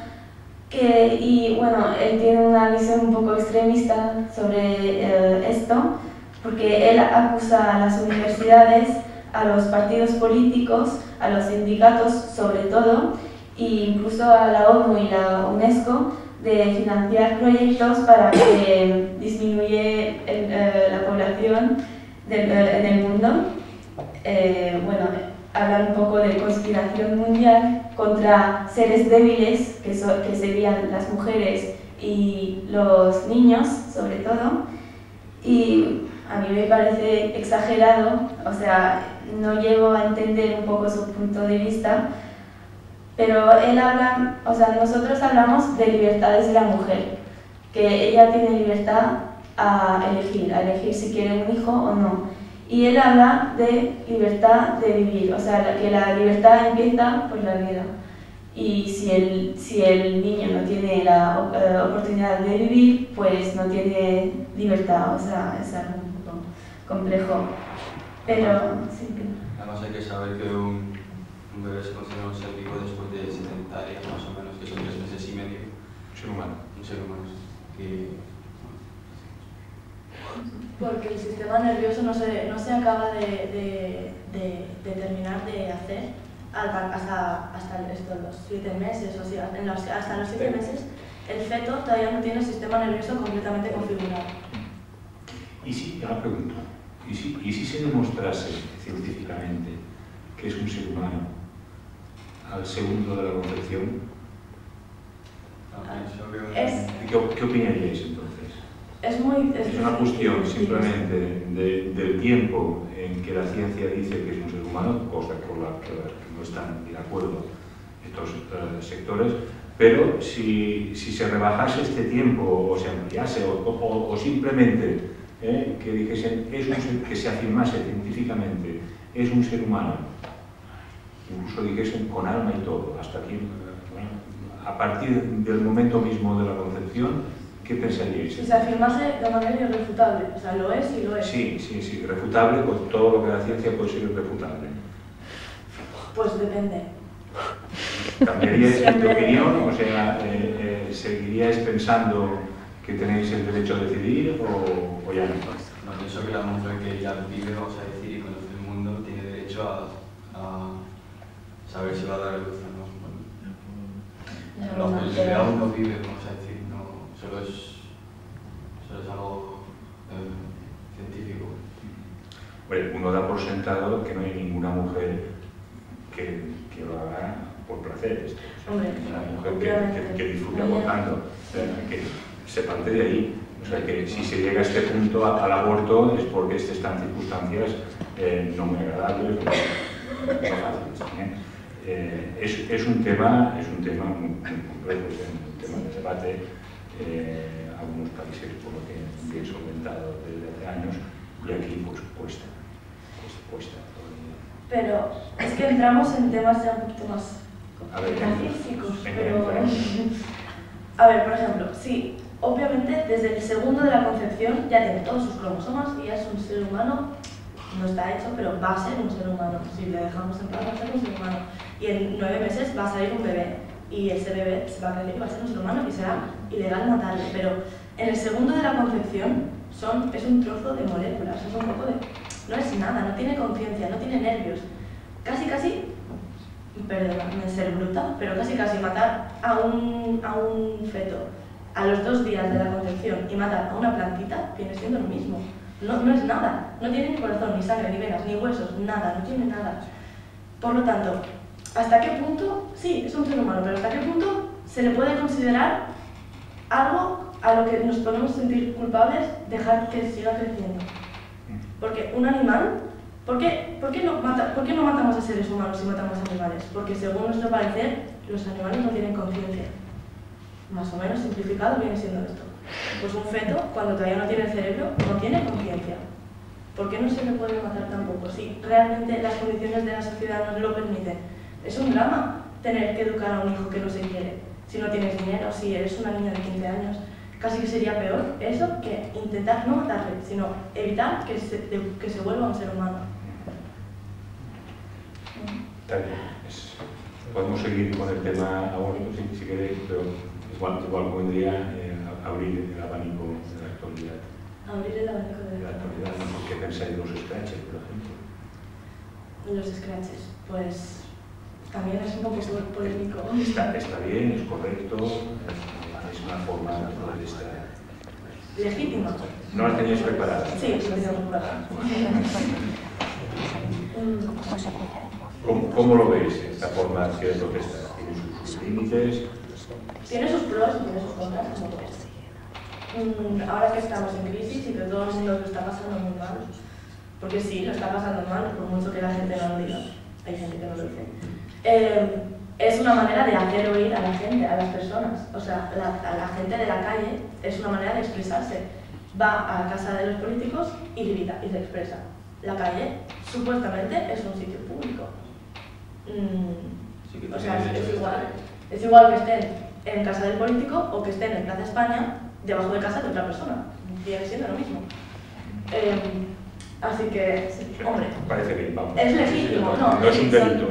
[SPEAKER 4] y bueno, él tiene una visión un poco extremista sobre esto, porque él acusa a las universidades, a los partidos políticos, a los sindicatos sobre todo, e incluso a la ONU y la UNESCO de financiar proyectos para que disminuya la población en el mundo. Bueno, hablar un poco de conspiración mundial contra seres débiles, que serían las mujeres y los niños, sobre todo. Y a mí me parece exagerado, o sea, no llego a entender un poco su punto de vista, pero él habla, o sea, nosotros hablamos de libertades de la mujer, que ella tiene libertad a elegir si quiere un hijo o no. Y él habla de libertad de vivir, o sea, que la libertad empieza por la vida. Y si el niño no tiene la oportunidad de vivir, pues no tiene libertad, o sea, es algo un poco complejo. Pero sí que...
[SPEAKER 2] Además hay que saber que un bebé se considera un ser vivo después de 70 días más o menos, que son 3 meses y medio.
[SPEAKER 1] Un ser humano.
[SPEAKER 2] Un ser humano. Y...
[SPEAKER 3] Porque el sistema nervioso no se acaba de terminar de hacer hasta los 7 meses, o sea, hasta los 7 meses el feto todavía no tiene el sistema nervioso completamente configurado.
[SPEAKER 1] Y si, ahora pregunto, ¿y si se demostrase científicamente que es un ser humano al segundo de la concepción? ¿Qué opinaríais entonces?
[SPEAKER 3] Es
[SPEAKER 1] una cuestión simplemente del tiempo en que la ciencia dice que es un ser humano, cosa con la que no están de acuerdo estos sectores, pero si se rebajase este tiempo o se ampliase o simplemente que dijesen que se afirmase científicamente es un ser humano, incluso dijesen con alma y todo, hasta aquí, a partir del momento mismo de la concepción, ¿qué pensaríais?
[SPEAKER 3] Si se afirmase de manera irrefutable, o sea, lo es y lo es.
[SPEAKER 1] Sí, refutable, pues todo lo que la ciencia puede ser irrefutable.
[SPEAKER 3] Pues depende.
[SPEAKER 1] ¿Cambiaríais de opinión? O sea, ¿seguiríais pensando que tenéis el derecho a decidir o ya no?
[SPEAKER 2] No, pienso que la mujer que ya vive, vamos a decir, y conoce el mundo, tiene derecho a saber si va a dar a luz o no. Bueno, el bebé aún no vive, vamos a decir. Solo es algo científico.
[SPEAKER 1] Bueno, uno da por sentado que no hay ninguna mujer que lo haga por placer.
[SPEAKER 3] Hombre,
[SPEAKER 1] una mujer que disfrute abortando, que se parte de ahí. O sea, que si se llega a este punto al aborto es porque están circunstancias no muy agradables, no fáciles. Es un tema muy complejo, es un tema de debate. Algunos países, por lo que bien solventado desde hace años, y aquí pues cuesta.
[SPEAKER 3] Pero es que entramos en temas ya un poquito más metafísicos, pero... A ver, por ejemplo, sí, obviamente desde el segundo de la concepción ya tiene todos sus cromosomas y ya es un ser humano, no está hecho, pero va a ser un ser humano. Si le dejamos en paz va a ser un ser humano. Y en 9 meses va a salir un bebé. Y ese bebé se va a crecer y va a ser un ser humano y será ilegal matarle. Pero en el segundo de la concepción es un trozo de moléculas, es un poco de... No es nada, no tiene conciencia, no tiene nervios. Casi, perdóname ser bruta, pero casi matar a un feto a los 2 días de la concepción y matar a una plantita viene siendo lo mismo. No es nada, no tiene ni corazón, ni sangre, ni venas, ni huesos, nada, no tiene nada. Por lo tanto, ¿hasta qué punto? Sí, es un ser humano, pero ¿hasta qué punto se le puede considerar algo a lo que nos podemos sentir culpables dejar que siga creciendo? Porque un animal, ¿por qué no matamos a seres humanos y matamos a animales? Porque según nuestro parecer, los animales no tienen conciencia. Más o menos simplificado viene siendo esto. Pues un feto, cuando todavía no tiene el cerebro, no tiene conciencia. ¿Por qué no se le puede matar tampoco? Si realmente las condiciones de la sociedad nos lo permiten. Es un drama tener que educar a un hijo que no se quiere. Si no tienes dinero, si eres una niña de 15 años, casi que sería peor eso que intentar no matarle, sino evitar que se vuelva un ser humano.
[SPEAKER 1] Está bien. Podemos seguir con el tema ahora, si queréis, pero igual podría abrir el abanico de la actualidad.
[SPEAKER 3] Abrir el abanico de la
[SPEAKER 1] actualidad. ¿Qué pensáis de los scratches, por ejemplo?
[SPEAKER 3] Los scratches, pues... también es un poco polémico.
[SPEAKER 1] Está bien, es correcto, es una forma de estar.
[SPEAKER 3] Legítima.
[SPEAKER 1] ¿No la tenías preparada?
[SPEAKER 3] Sí, la tenía preparada.
[SPEAKER 1] ¿Cómo lo veis, esta forma de protestar? ¿Tiene sus límites?
[SPEAKER 3] Tiene sus pros y tiene sus contras, como todo. Ahora que estamos en crisis y que todo el mundo lo está pasando muy mal, porque sí, lo está pasando mal, por mucho que la gente no lo diga, hay gente que no lo dice, es una manera de hacer oír a la gente, a las personas. O sea, a la gente de la calle es una manera de expresarse. Va a casa de los políticos y grita y se expresa. La calle, supuestamente, es un sitio público. O sea, es igual que estén en casa del político o que estén en Plaza España debajo de casa de otra persona. Viene siendo lo mismo. Así que, hombre,
[SPEAKER 1] parece bien, vamos.
[SPEAKER 3] Es legítimo,
[SPEAKER 1] no es un delito,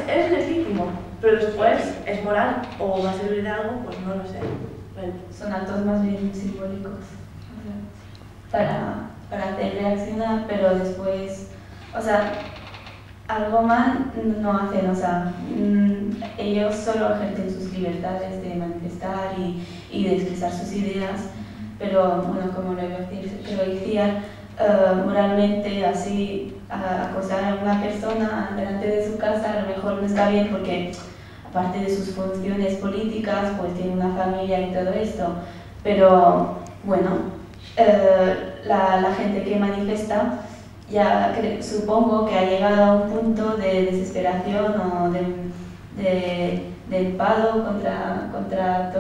[SPEAKER 3] es legítimo, pero después es moral o va a servir de algo, pues no lo sé.
[SPEAKER 4] Son actos más bien simbólicos, o sea, para hacer reaccionar, pero después, o sea, algo mal no hacen, o sea, ellos solo ejercen sus libertades de manifestar y de expresar sus ideas, pero bueno, como lo decía, moralmente así acosar a una persona delante de su casa a lo mejor no está bien porque aparte de sus funciones políticas pues tiene una familia y todo esto, pero bueno, la gente que manifiesta ya supongo que ha llegado a un punto de desesperación o de enfado contra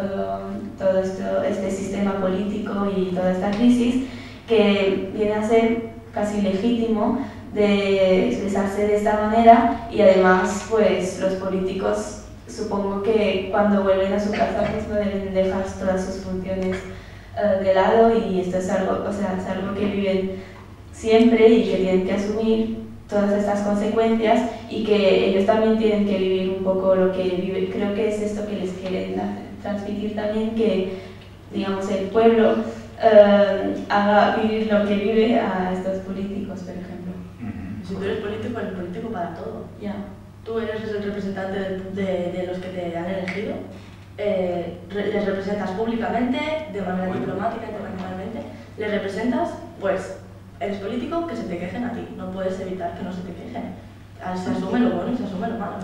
[SPEAKER 4] todo este sistema político y toda esta crisis, que viene a ser casi legítimo de expresarse de esta manera, y además pues los políticos supongo que cuando vuelven a su casa pues no deben dejar todas sus funciones de lado, y esto es algo, o sea, es algo que viven siempre y que tienen que asumir todas estas consecuencias, y que ellos también tienen que vivir un poco lo que viven. Creo que es esto que les quieren transmitir también, que digamos el pueblo haga vivir lo que vive a estos políticos, por ejemplo.
[SPEAKER 3] Si tú eres político, eres político para todo.
[SPEAKER 4] Ya.
[SPEAKER 3] Tú eres el representante de los que te han elegido, les representas públicamente, de manera diplomática, internacionalmente, les representas, pues eres político, que se te quejen a ti, no puedes evitar que no se te quejen. Se asume lo bueno y se asume lo malo.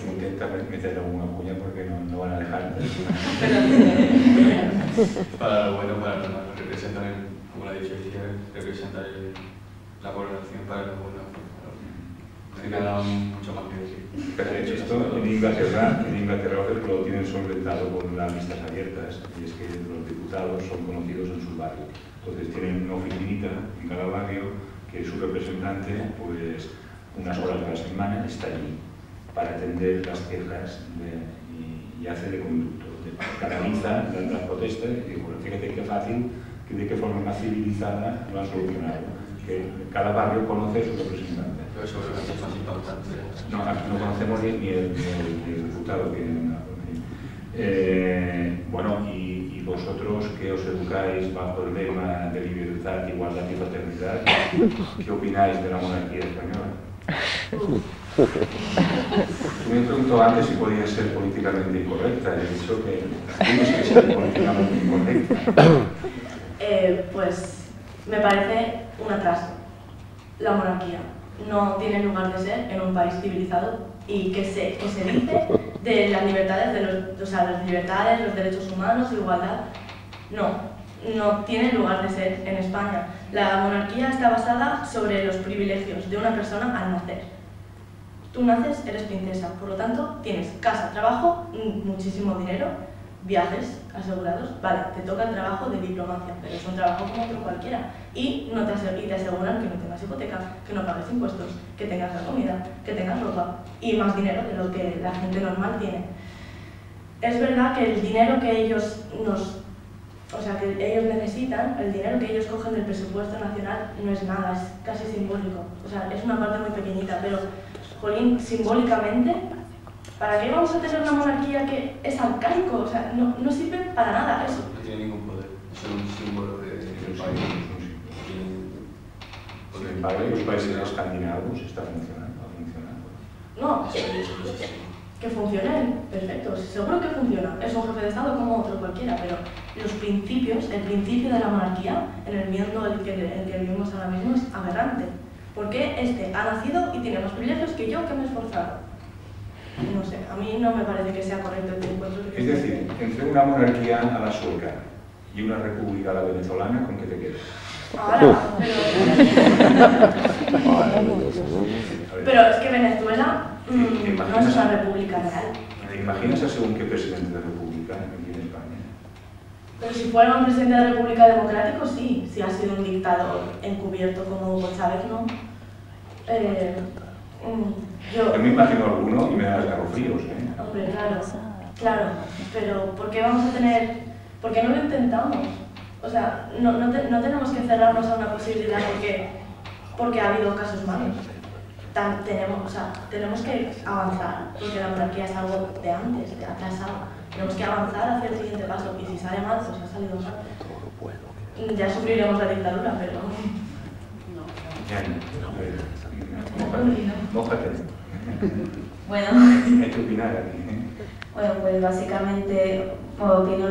[SPEAKER 1] Intenta meter alguna cuña porque no van a dejar.
[SPEAKER 2] Para lo bueno, para lo malo, representan, como lo ha dicho Iciar, representan la población para lo bueno. No hay nada mucho más que decir.
[SPEAKER 1] Pero de hecho, esto en Inglaterra lo tienen solventado con las listas abiertas, y es que los diputados son conocidos en sus barrios. Entonces tienen una oficinita en cada barrio que su representante, pues unas horas a la semana, está allí para atender las quejas y hace de conducto, canaliza las protestas y dice, bueno, fíjate qué fácil, que de qué forma más civilizada lo han solucionado. Que cada barrio conoce a su representante.
[SPEAKER 2] Pero seguramente es más importante.
[SPEAKER 1] No conocemos ni el diputado que... bueno, y vosotros que os educáis bajo el lema de libertad, igualdad y fraternidad, ¿qué opináis de la monarquía española? Tú me preguntó antes si podía ser políticamente incorrecta, y he dicho que tienes que ser políticamente incorrecta.
[SPEAKER 3] Pues me parece un atraso. La monarquía no tiene lugar de ser en un país civilizado, y que se dice de las libertades, las libertades, los derechos humanos, igualdad. No tiene lugar de ser en España. La monarquía está basada sobre los privilegios de una persona al nacer. Tú naces, eres princesa, por lo tanto tienes casa, trabajo, muchísimo dinero, viajes asegurados. Vale, te toca el trabajo de diplomacia, pero es un trabajo como otro cualquiera. Y te aseguran que no tengas hipoteca, que no pagues impuestos, que tengas la comida, que tengas ropa y más dinero de lo que la gente normal tiene. Es verdad que el dinero que ellos necesitan, el dinero que ellos cogen del presupuesto nacional no es nada, es casi simbólico. O sea, es una parte muy pequeñita, pero, jolín, simbólicamente, ¿para qué vamos a tener una monarquía que es arcaico? O sea, no sirve para nada eso.
[SPEAKER 2] No tiene ningún poder, es un símbolo del país.
[SPEAKER 1] Sin embargo, los países escandinavos está funcionando,
[SPEAKER 3] No, No, que funcione, perfecto, seguro que funciona. Es un jefe de Estado como otro cualquiera, pero los principios, el principio de la monarquía, en el mundo en el que vivimos ahora mismo, es aberrante. Porque este ha nacido y tiene más privilegios que yo, que me he esforzado. No sé, a mí no me parece que sea correcto este encuentro.
[SPEAKER 1] Es decir, entre una monarquía a la sueca y una república a la venezolana, ¿con qué te quedas?
[SPEAKER 3] Ahora, pero es que Venezuela no es una república real.
[SPEAKER 1] ¿Te imaginas a según qué presidente de república aquí en España?
[SPEAKER 3] Pero si fuera un presidente de la República Democrático, sí. Si ha sido un dictador encubierto como Hugo Chávez, no.
[SPEAKER 1] Yo me imagino alguno y me da escalofríos, ¿eh?
[SPEAKER 3] Hombre, claro. Pero ¿por qué vamos a tener...? ¿Por qué no lo intentamos? O sea, no tenemos que cerrarnos a una posibilidad porque ha habido casos malos. Tenemos que avanzar, porque la monarquía es algo de antes, de atrasado. Tenemos que avanzar hacia el siguiente paso, y si sale mal, pues ha salido mal. Ya sufriremos la dictadura, pero...
[SPEAKER 1] Mójate.
[SPEAKER 4] Bueno.
[SPEAKER 1] Hay que opinar aquí, ¿eh?
[SPEAKER 4] Bueno, pues básicamente, opino,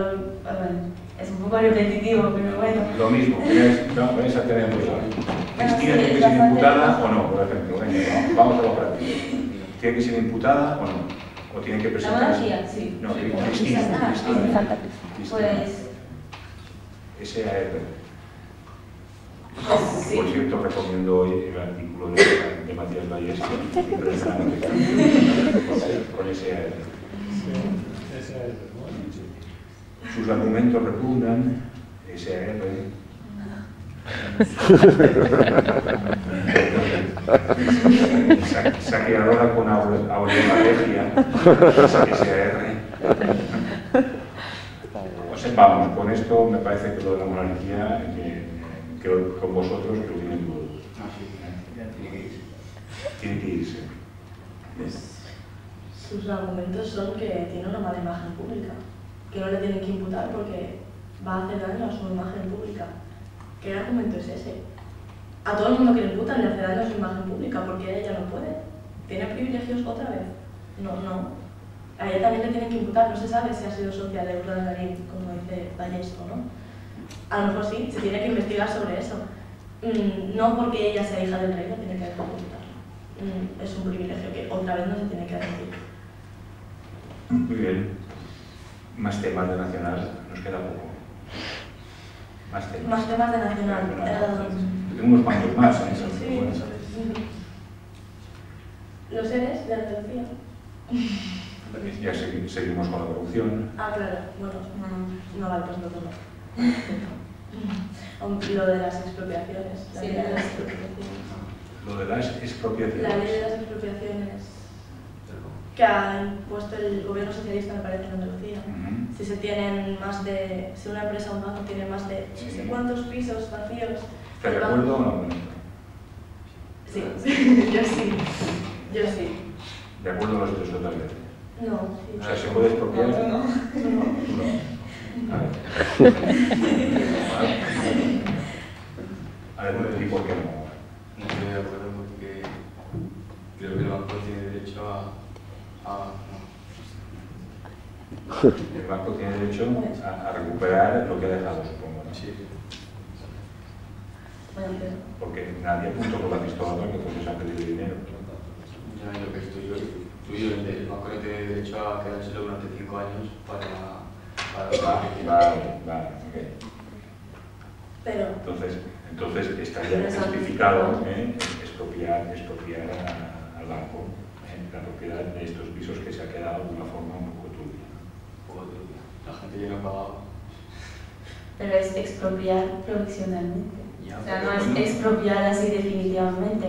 [SPEAKER 4] es un poco repetitivo, pero bueno.
[SPEAKER 1] Lo mismo, vais a tener ¿Cristina tiene que ser imputada o no, por ejemplo? Venga, vamos a lo práctico. ¿Tiene que ser imputada o no? ¿O tiene que presentarse?
[SPEAKER 4] La monarquía, sí.
[SPEAKER 1] No, Cristina.
[SPEAKER 4] Pues...
[SPEAKER 1] SAR.
[SPEAKER 4] Sí.
[SPEAKER 1] Por cierto, recomiendo hoy el artículo de Matías Valles, impresionante, con SAR. Sus argumentos repugnan, SAR. Saqueadora con aureola regia, SAR. O sea, vamos, con esto me parece que lo de la monarquía, creo con vosotros que lo tienen todos. Tiene que irse.
[SPEAKER 3] Sus argumentos son que tiene una mala imagen pública, que no le tienen que imputar porque va a hacer daño a su imagen pública. ¿Qué argumento es ese? A todo el mundo que le imputan le hace daño a su imagen pública porque ella no puede. ¿Tiene privilegios otra vez? No. A ella también le tienen que imputar, no se sabe si ha sido socia de Urdangarín, como dice Valles o no. A lo mejor sí, se tiene que investigar sobre eso. No porque ella sea hija del rey, no tiene que dejar de imputar. Es un privilegio que otra vez no se tiene que admitir.
[SPEAKER 1] Muy bien. Más temas de Nacional, nos queda poco.
[SPEAKER 3] Más temas de Nacional.
[SPEAKER 1] Tengo unos cuantos más, ¿eh?
[SPEAKER 3] Sí.
[SPEAKER 1] Bueno.
[SPEAKER 3] Los seres de Andalucía.
[SPEAKER 1] Ya seguimos con la corrupción.
[SPEAKER 3] Ah, claro. Bueno, no vale, pues no todo. Lo de las expropiaciones.
[SPEAKER 4] Sí,
[SPEAKER 3] de las expropiaciones.
[SPEAKER 1] Lo de las expropiaciones.
[SPEAKER 3] La ley de las expropiaciones que ha impuesto el gobierno socialista, me parece, en Andalucía. Si se tienen más de... Si una empresa o un banco tiene más de no sé cuántos pisos vacíos...
[SPEAKER 1] ¿Te recuerdo o no?
[SPEAKER 3] Sí, yo sí.
[SPEAKER 1] ¿De acuerdo a los hechos totales?
[SPEAKER 3] No.
[SPEAKER 1] O sea, ¿se puede expropiar?
[SPEAKER 3] No.
[SPEAKER 1] A ver, ¿y por qué no?
[SPEAKER 2] No estoy de acuerdo porque creo que el banco tiene derecho
[SPEAKER 1] El banco tiene derecho a recuperar lo que ha dejado, supongo, ¿no?
[SPEAKER 2] Sí.
[SPEAKER 3] Bueno, pero...
[SPEAKER 1] Porque nadie apuntó con la pistola porque entonces ha pedido dinero.
[SPEAKER 2] Ya lo que es tuyo, el banco no tiene derecho a quedárselo durante 5 años para
[SPEAKER 1] Vale, ok.
[SPEAKER 3] Pero...
[SPEAKER 1] Entonces estaría justificado expropiar al banco la propiedad de estos pisos que se ha quedado de una forma un poco turbia.
[SPEAKER 2] La gente ya no ha pagado.
[SPEAKER 4] Pero es expropiar provisionalmente.
[SPEAKER 2] Ya,
[SPEAKER 4] O sea, no
[SPEAKER 1] bueno.
[SPEAKER 4] es expropiar así definitivamente.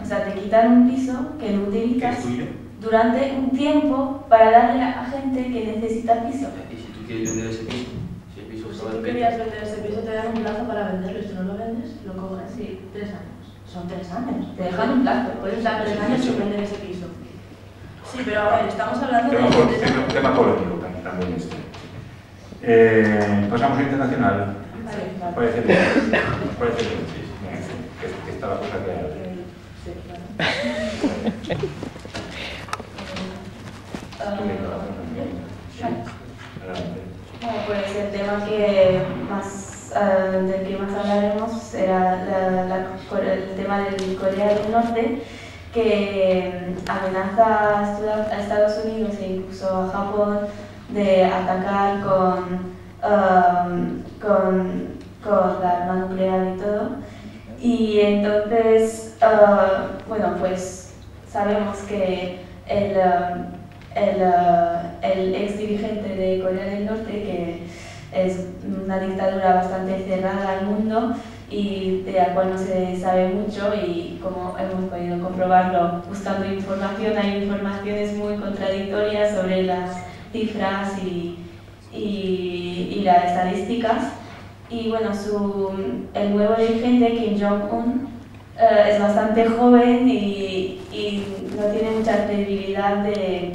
[SPEAKER 4] O sea, te quitan un piso que no
[SPEAKER 1] ¿Qué
[SPEAKER 4] utilizas
[SPEAKER 1] es tuyo?
[SPEAKER 4] durante un tiempo para darle a gente que necesita piso.
[SPEAKER 2] ¿Y si tú quieres vender ese piso? Si el piso
[SPEAKER 3] Si
[SPEAKER 2] estaba
[SPEAKER 3] tú
[SPEAKER 2] en
[SPEAKER 3] querías vender ese piso, te dan un plazo para venderlo y si no lo vendes, lo cobras.
[SPEAKER 4] Sí.
[SPEAKER 3] 3 años. Son 3 años.
[SPEAKER 4] Te dejan un plazo.
[SPEAKER 3] Puedes dar 3 años sin vender ese piso. Sí, pero a ver, estamos hablando
[SPEAKER 1] Tema polémico también este. Pasamos a internacional.
[SPEAKER 3] Vale.
[SPEAKER 1] Parece bien. Parece bien. Que está la cosa que hay.
[SPEAKER 3] Sí, claro.
[SPEAKER 4] Bueno, pues el tema del que más hablaremos será el tema del Corea del Norte, que amenaza a Estados Unidos e incluso a Japón de atacar con la arma nuclear y todo. Y entonces, bueno, pues sabemos que el ex dirigente de Corea del Norte, que es una dictadura bastante cerrada al mundo y de la cual no se sabe mucho, y como hemos podido comprobarlo buscando información, hay informaciones muy contradictorias sobre las cifras y las estadísticas. Y bueno, el nuevo dirigente, Kim Jong-un, es bastante joven y no tiene mucha credibilidad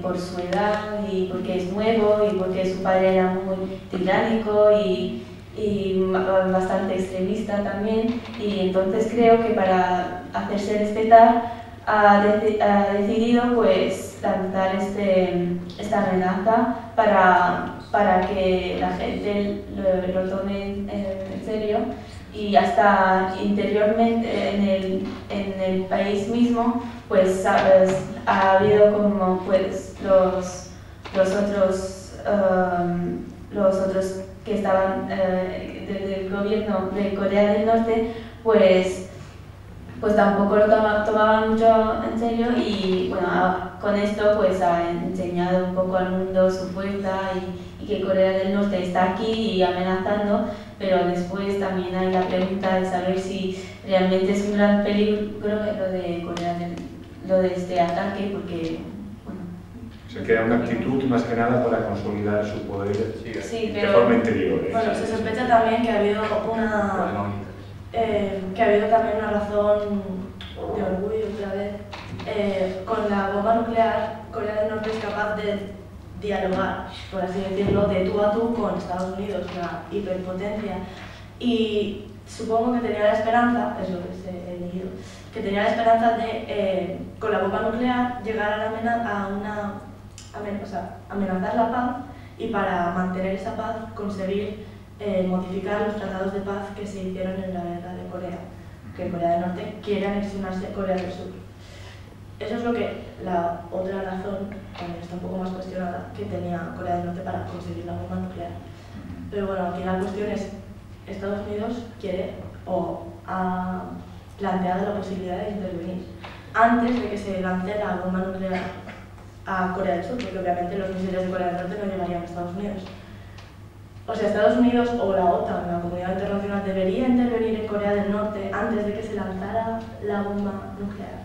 [SPEAKER 4] por su edad y porque es nuevo y porque su padre era muy tiránico y bastante extremista también. Y entonces creo que para hacerse respetar ha decidido pues lanzar esta amenaza para que la gente lo tome en serio. Y hasta interiormente en el país mismo pues ha habido como pues los otros que estaban del gobierno de Corea del Norte pues tampoco lo tomaban mucho en serio, y bueno, con esto pues ha enseñado un poco al mundo su fuerza y que Corea del Norte está aquí y amenazando, pero después también hay la pregunta de saber si realmente es un gran peligro lo de este ataque, porque bueno,
[SPEAKER 1] se crea una actitud más que nada para consolidar su poder
[SPEAKER 3] sí,
[SPEAKER 1] de forma interior.
[SPEAKER 3] Bueno, se sospecha también que ha habido también una razón de orgullo otra vez. Con la bomba nuclear, Corea del Norte es capaz de dialogar, por así decirlo, de tú a tú con Estados Unidos, una hiperpotencia. Y supongo que tenía la esperanza, es lo que he leído, que tenía la esperanza de, con la bomba nuclear, llegar a amenazar la paz, y para mantener esa paz conseguir modificar los tratados de paz que se hicieron en la guerra de Corea, que Corea del Norte quiere anexionarse a Corea del Sur. Eso es lo que la otra razón, también está un poco más cuestionada, que tenía Corea del Norte para conseguir la bomba nuclear. Pero bueno, aquí la cuestión es, Estados Unidos quiere o ha planteado la posibilidad de intervenir antes de que se lance la bomba nuclear a Corea del Sur, porque obviamente los misiles de Corea del Norte no llegarían a Estados Unidos. O sea, Estados Unidos o la OTAN, la comunidad internacional, debería intervenir en Corea del Norte antes de que se lanzara la bomba nuclear.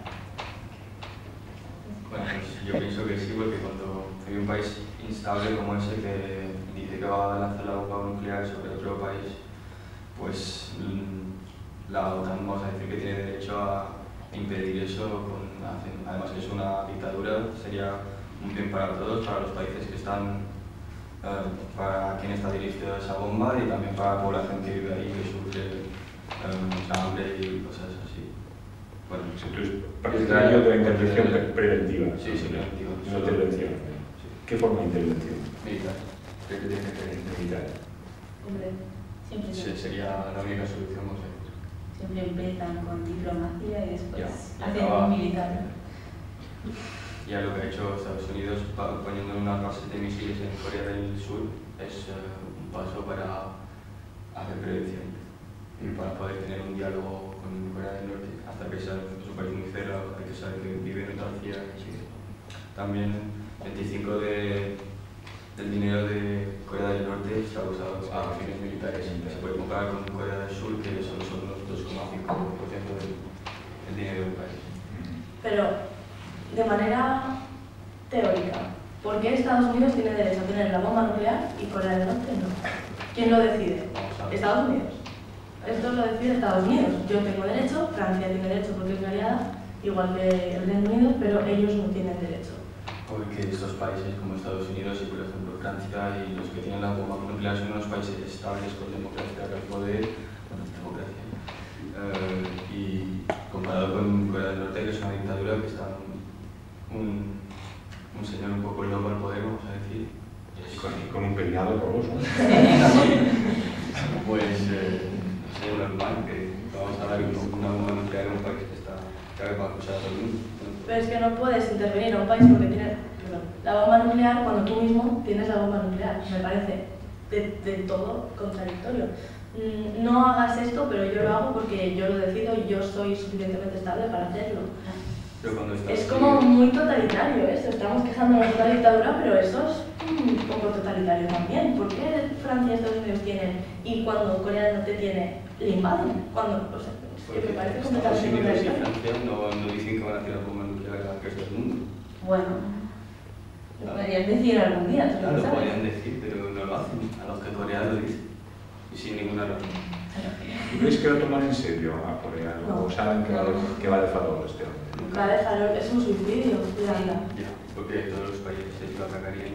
[SPEAKER 2] Bueno, pues yo pienso que sí, porque cuando hay un país inestable como ese que dice que va a lanzar la bomba nuclear sobre otro país, pues la OTAN, vamos a decir que tiene derecho a impedir eso, además que es una dictadura, sería un bien para todos, para los países que están, para quien está dirigida esa bomba, y también para la población que vive ahí, que sufre mucha hambre y cosas así. Bueno,
[SPEAKER 1] entonces, partidario de la intervención preventiva.
[SPEAKER 2] Sí, preventiva.
[SPEAKER 1] No intervención.
[SPEAKER 2] Sí.
[SPEAKER 1] ¿Qué forma de intervención?
[SPEAKER 2] Militar. Creo que tiene que ser
[SPEAKER 1] Militar.
[SPEAKER 4] Hombre, siempre
[SPEAKER 2] sería la única solución, no sé.
[SPEAKER 4] Siempre empiezan con diplomacia y después hacen
[SPEAKER 2] acaba
[SPEAKER 4] un militar.
[SPEAKER 2] Ya lo que ha hecho Estados Unidos poniendo unas bases de misiles en Corea del Sur es un paso para hacer prevención y para poder tener un diálogo con Corea del Norte, hasta que sea un país muy cerrado, hay que saber que vive en autarquía. También 25% del dinero de Corea del Norte está usado a fines militares. Se puede comparar con Corea del Sur, que solo son los 2,5% del dinero del país.
[SPEAKER 3] Pero, de manera teórica, ¿por qué Estados Unidos tiene derecho a tener la bomba nuclear y Corea del Norte no? ¿Quién lo decide? Estados Unidos. Esto lo decide Estados Unidos. Yo tengo derecho, Francia tiene derecho porque es mi aliada, igual que el Reino Unido, pero ellos no tienen derecho.
[SPEAKER 2] Porque estos países como Estados Unidos y, por ejemplo, Francia y los que tienen la bomba nuclear son unos países estables con democracia al poder, y comparado con Corea del Norte, que es una dictadura que está un señor un poco loco al poder, normal que vamos a dar una bomba nuclear a un país que va a acusar a todo el mundo.
[SPEAKER 3] Pero es que no puedes intervenir a un país porque tienes la bomba nuclear cuando tú mismo tienes la bomba nuclear. Me parece de todo contradictorio. No hagas esto, pero yo lo hago porque yo lo decido y yo soy suficientemente estable para hacerlo. Es como muy totalitario eso. Estamos quejándonos de una dictadura, pero eso es un poco totalitario también. ¿Por qué Francia y Estados Unidos tienen y cuando Corea del Norte tiene, le invaden? Cuando, o sea, es que me parece
[SPEAKER 2] Estados
[SPEAKER 3] completamente
[SPEAKER 2] Unidos y
[SPEAKER 3] contradictorio.
[SPEAKER 2] Francia no dicen que van a tirar bomba nuclear al resto del mundo.
[SPEAKER 4] Bueno, lo podrían decir algún día, tú
[SPEAKER 2] Claro,
[SPEAKER 4] lo
[SPEAKER 2] lo
[SPEAKER 4] sabes.
[SPEAKER 2] podrían decir, pero no lo hacen. A los que Corea lo dice. Y sin ninguna razón.
[SPEAKER 1] ¿Tú crees que lo toman en serio a Corea? ¿O saben que va de farol este hombre?
[SPEAKER 3] Vale, es un suicidio, Yolanda.
[SPEAKER 2] Ya, porque todos los países lo atacarían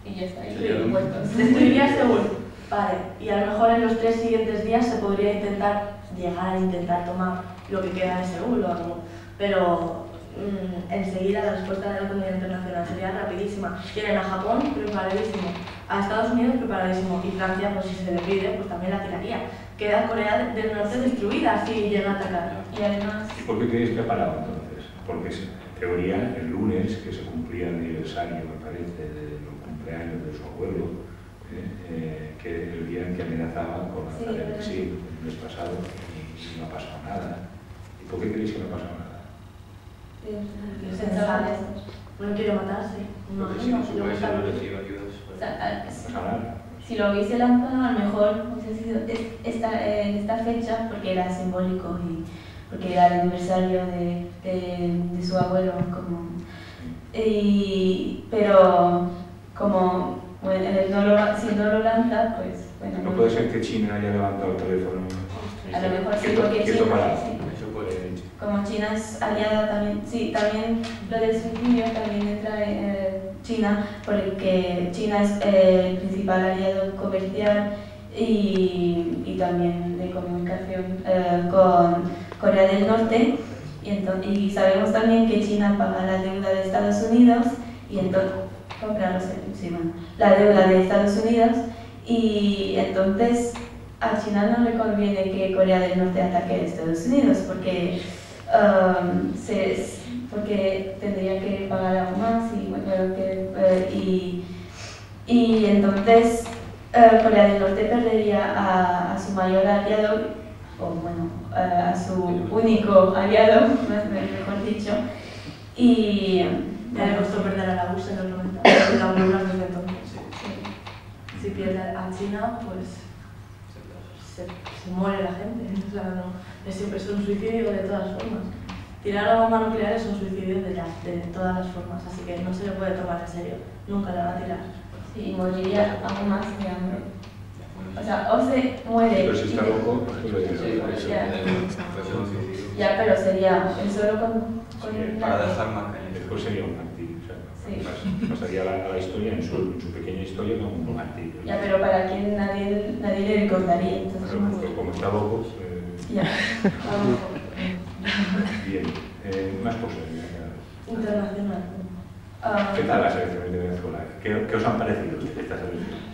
[SPEAKER 4] Y ya está, y
[SPEAKER 2] Sería lo
[SPEAKER 4] muertos.
[SPEAKER 3] Destruiría Seúl. Vale, y a lo mejor en los 3 siguientes días se podría llegar a intentar tomar lo que queda de Seúl o algo. Pero enseguida la respuesta de la comunidad internacional sería rapidísima. Tienen a Japón preparadísimo, a Estados Unidos preparadísimo y Francia, pues si se le pide, pues también la tiraría. Queda Corea del Norte destruida si llega a atacar. Y además...
[SPEAKER 1] ¿Y por qué creéis que ha parado entonces? Porque en teoría el lunes, que se cumplía el aniversario, me parece, de los cumpleaños de su abuelo, que el día en que amenazaban con lanzar el misil el mes pasado y no ha pasado nada. ¿Y por qué creéis que no ha pasado nada?
[SPEAKER 3] No quiere matarse.
[SPEAKER 2] Porque si no su país no recibe ayudas.
[SPEAKER 4] Si lo hubiese lanzado, a lo mejor hubiese sido en esta fecha, porque era simbólico y porque era el aniversario de su abuelo. Pero como si no lo lanza, pues bueno.
[SPEAKER 1] No puede ser que China haya levantado el teléfono.
[SPEAKER 4] A lo mejor sí, porque
[SPEAKER 1] China,
[SPEAKER 2] Eso puede.
[SPEAKER 4] como China es aliada también, sí, también lo del suicidio también entra China, porque China es el principal aliado comercial y también de comunicación con Corea del Norte, y sabemos también que China paga la deuda de Estados Unidos y entonces la deuda de Estados Unidos, y entonces a China no le conviene que Corea del Norte ataque a Estados Unidos porque tendría que pagar aún más y entonces Corea del Norte perdería a su mayor aliado, o bueno, a su único aliado, mejor dicho, y
[SPEAKER 3] ya le costó perder a la URSS en los 90, la Unión desde entonces. Si pierde a China, pues se muere la gente. O sea, no, es un suicidio de todas formas. Tirar la bomba nuclear es un suicidio de todas las formas, así que no se le puede tomar en serio. Nunca la va a tirar.
[SPEAKER 4] Sí, y moriría aún más de hambre. O sea, o se muere.
[SPEAKER 1] Pero si está loco, pues lo
[SPEAKER 2] Sí, por eso puede ser un suicidio.
[SPEAKER 4] Ya, pero sería solo con
[SPEAKER 2] Para dejar marca en el
[SPEAKER 1] después sería un martirio. O sea,
[SPEAKER 4] Sí.
[SPEAKER 1] pasaría a la historia, en su pequeña historia, como un martirio.
[SPEAKER 4] Ya, pero para quien nadie le recordaría, entonces
[SPEAKER 1] Pero, pues, como está loco,
[SPEAKER 4] ya.
[SPEAKER 1] bien. Más cosas.
[SPEAKER 3] Internacional.
[SPEAKER 1] ¿Qué tal las elecciones de Venezuela? ¿Qué os han parecido estas elecciones?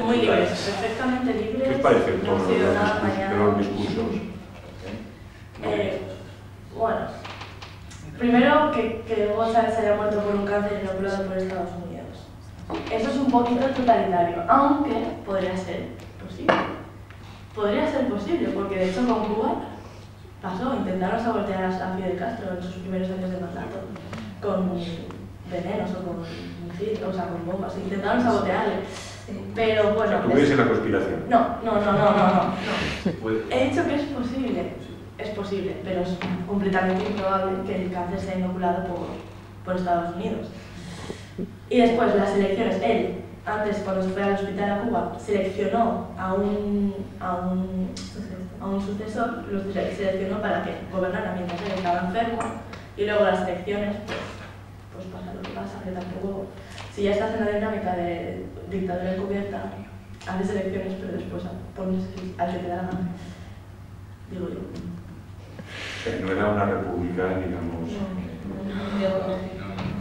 [SPEAKER 3] Muy libres, perfectamente libres.
[SPEAKER 1] ¿Qué os parece el
[SPEAKER 3] No
[SPEAKER 1] tono
[SPEAKER 3] ha sido nada
[SPEAKER 1] de
[SPEAKER 3] mañana.
[SPEAKER 1] los discursos?
[SPEAKER 3] Bueno, primero que Hugo Chávez haya muerto por un cáncer inoculado por Estados Unidos. Eso es un poquito totalitario, aunque podría ser posible. Podría ser posible, porque de hecho con Cuba pasó, intentaron sabotear a Fidel Castro en sus primeros años de mandato, con venenos o con misiles, o sea, con bombas, intentaron sabotearle. Pero bueno...
[SPEAKER 1] ¿Tú crees en la conspiración?
[SPEAKER 3] No. He dicho que es posible, pero es completamente improbable que el cáncer sea inoculado por Estados Unidos. Y después las elecciones, él, antes cuando se fue al hospital a Cuba, seleccionó a un sucesor, lo seleccionó para que gobernara mientras él estaba enfermo, y luego las elecciones, pues pasa lo que pasa, que tampoco, si ya estás en la dinámica de dictadura encubierta, haces elecciones, pero después pones al que te da la gana, digo yo.
[SPEAKER 1] No era una república, digamos.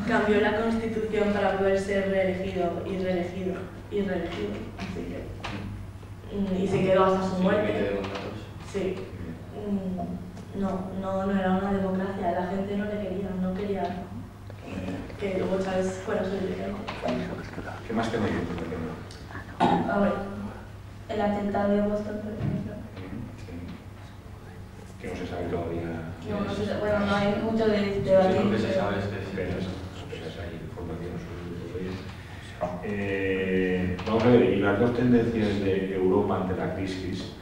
[SPEAKER 3] Cambió la constitución para poder ser reelegido y reelegido, así que... Y se quedó hasta su muerte. Sí, no era una democracia, la gente no le quería, no quería que Hugo Chávez fuera su dirigente.
[SPEAKER 1] ¿Qué más que no hay?
[SPEAKER 3] A ver,
[SPEAKER 4] El atentado de Boston, por ejemplo.
[SPEAKER 1] Que no se sabe todavía.
[SPEAKER 3] no sé, bueno,
[SPEAKER 4] No hay mucho de
[SPEAKER 2] Sí,
[SPEAKER 4] debatir.
[SPEAKER 2] lo que se sabe es que
[SPEAKER 1] Apenas hay información sobre ello. Vamos a ver, y las dos tendencias de Europa ante la crisis,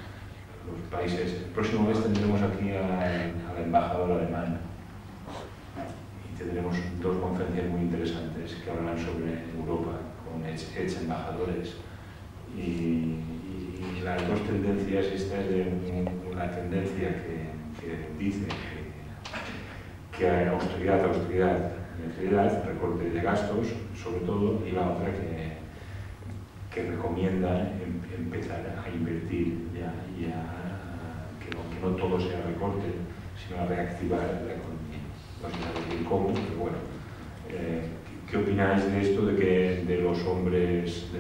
[SPEAKER 1] los países. El próximo mes tendremos aquí al embajador alemán y tendremos dos conferencias muy interesantes que hablarán sobre Europa con ex embajadores y las dos tendencias, esta es de una tendencia que dice que hay austeridad, recorte de gastos, sobre todo, y la otra que recomienda empezar a invertir y que no todo sea recorte, sino a reactivar la economía. No sé decir cómo, pero bueno. ¿Qué opináis de esto, de los hombres, de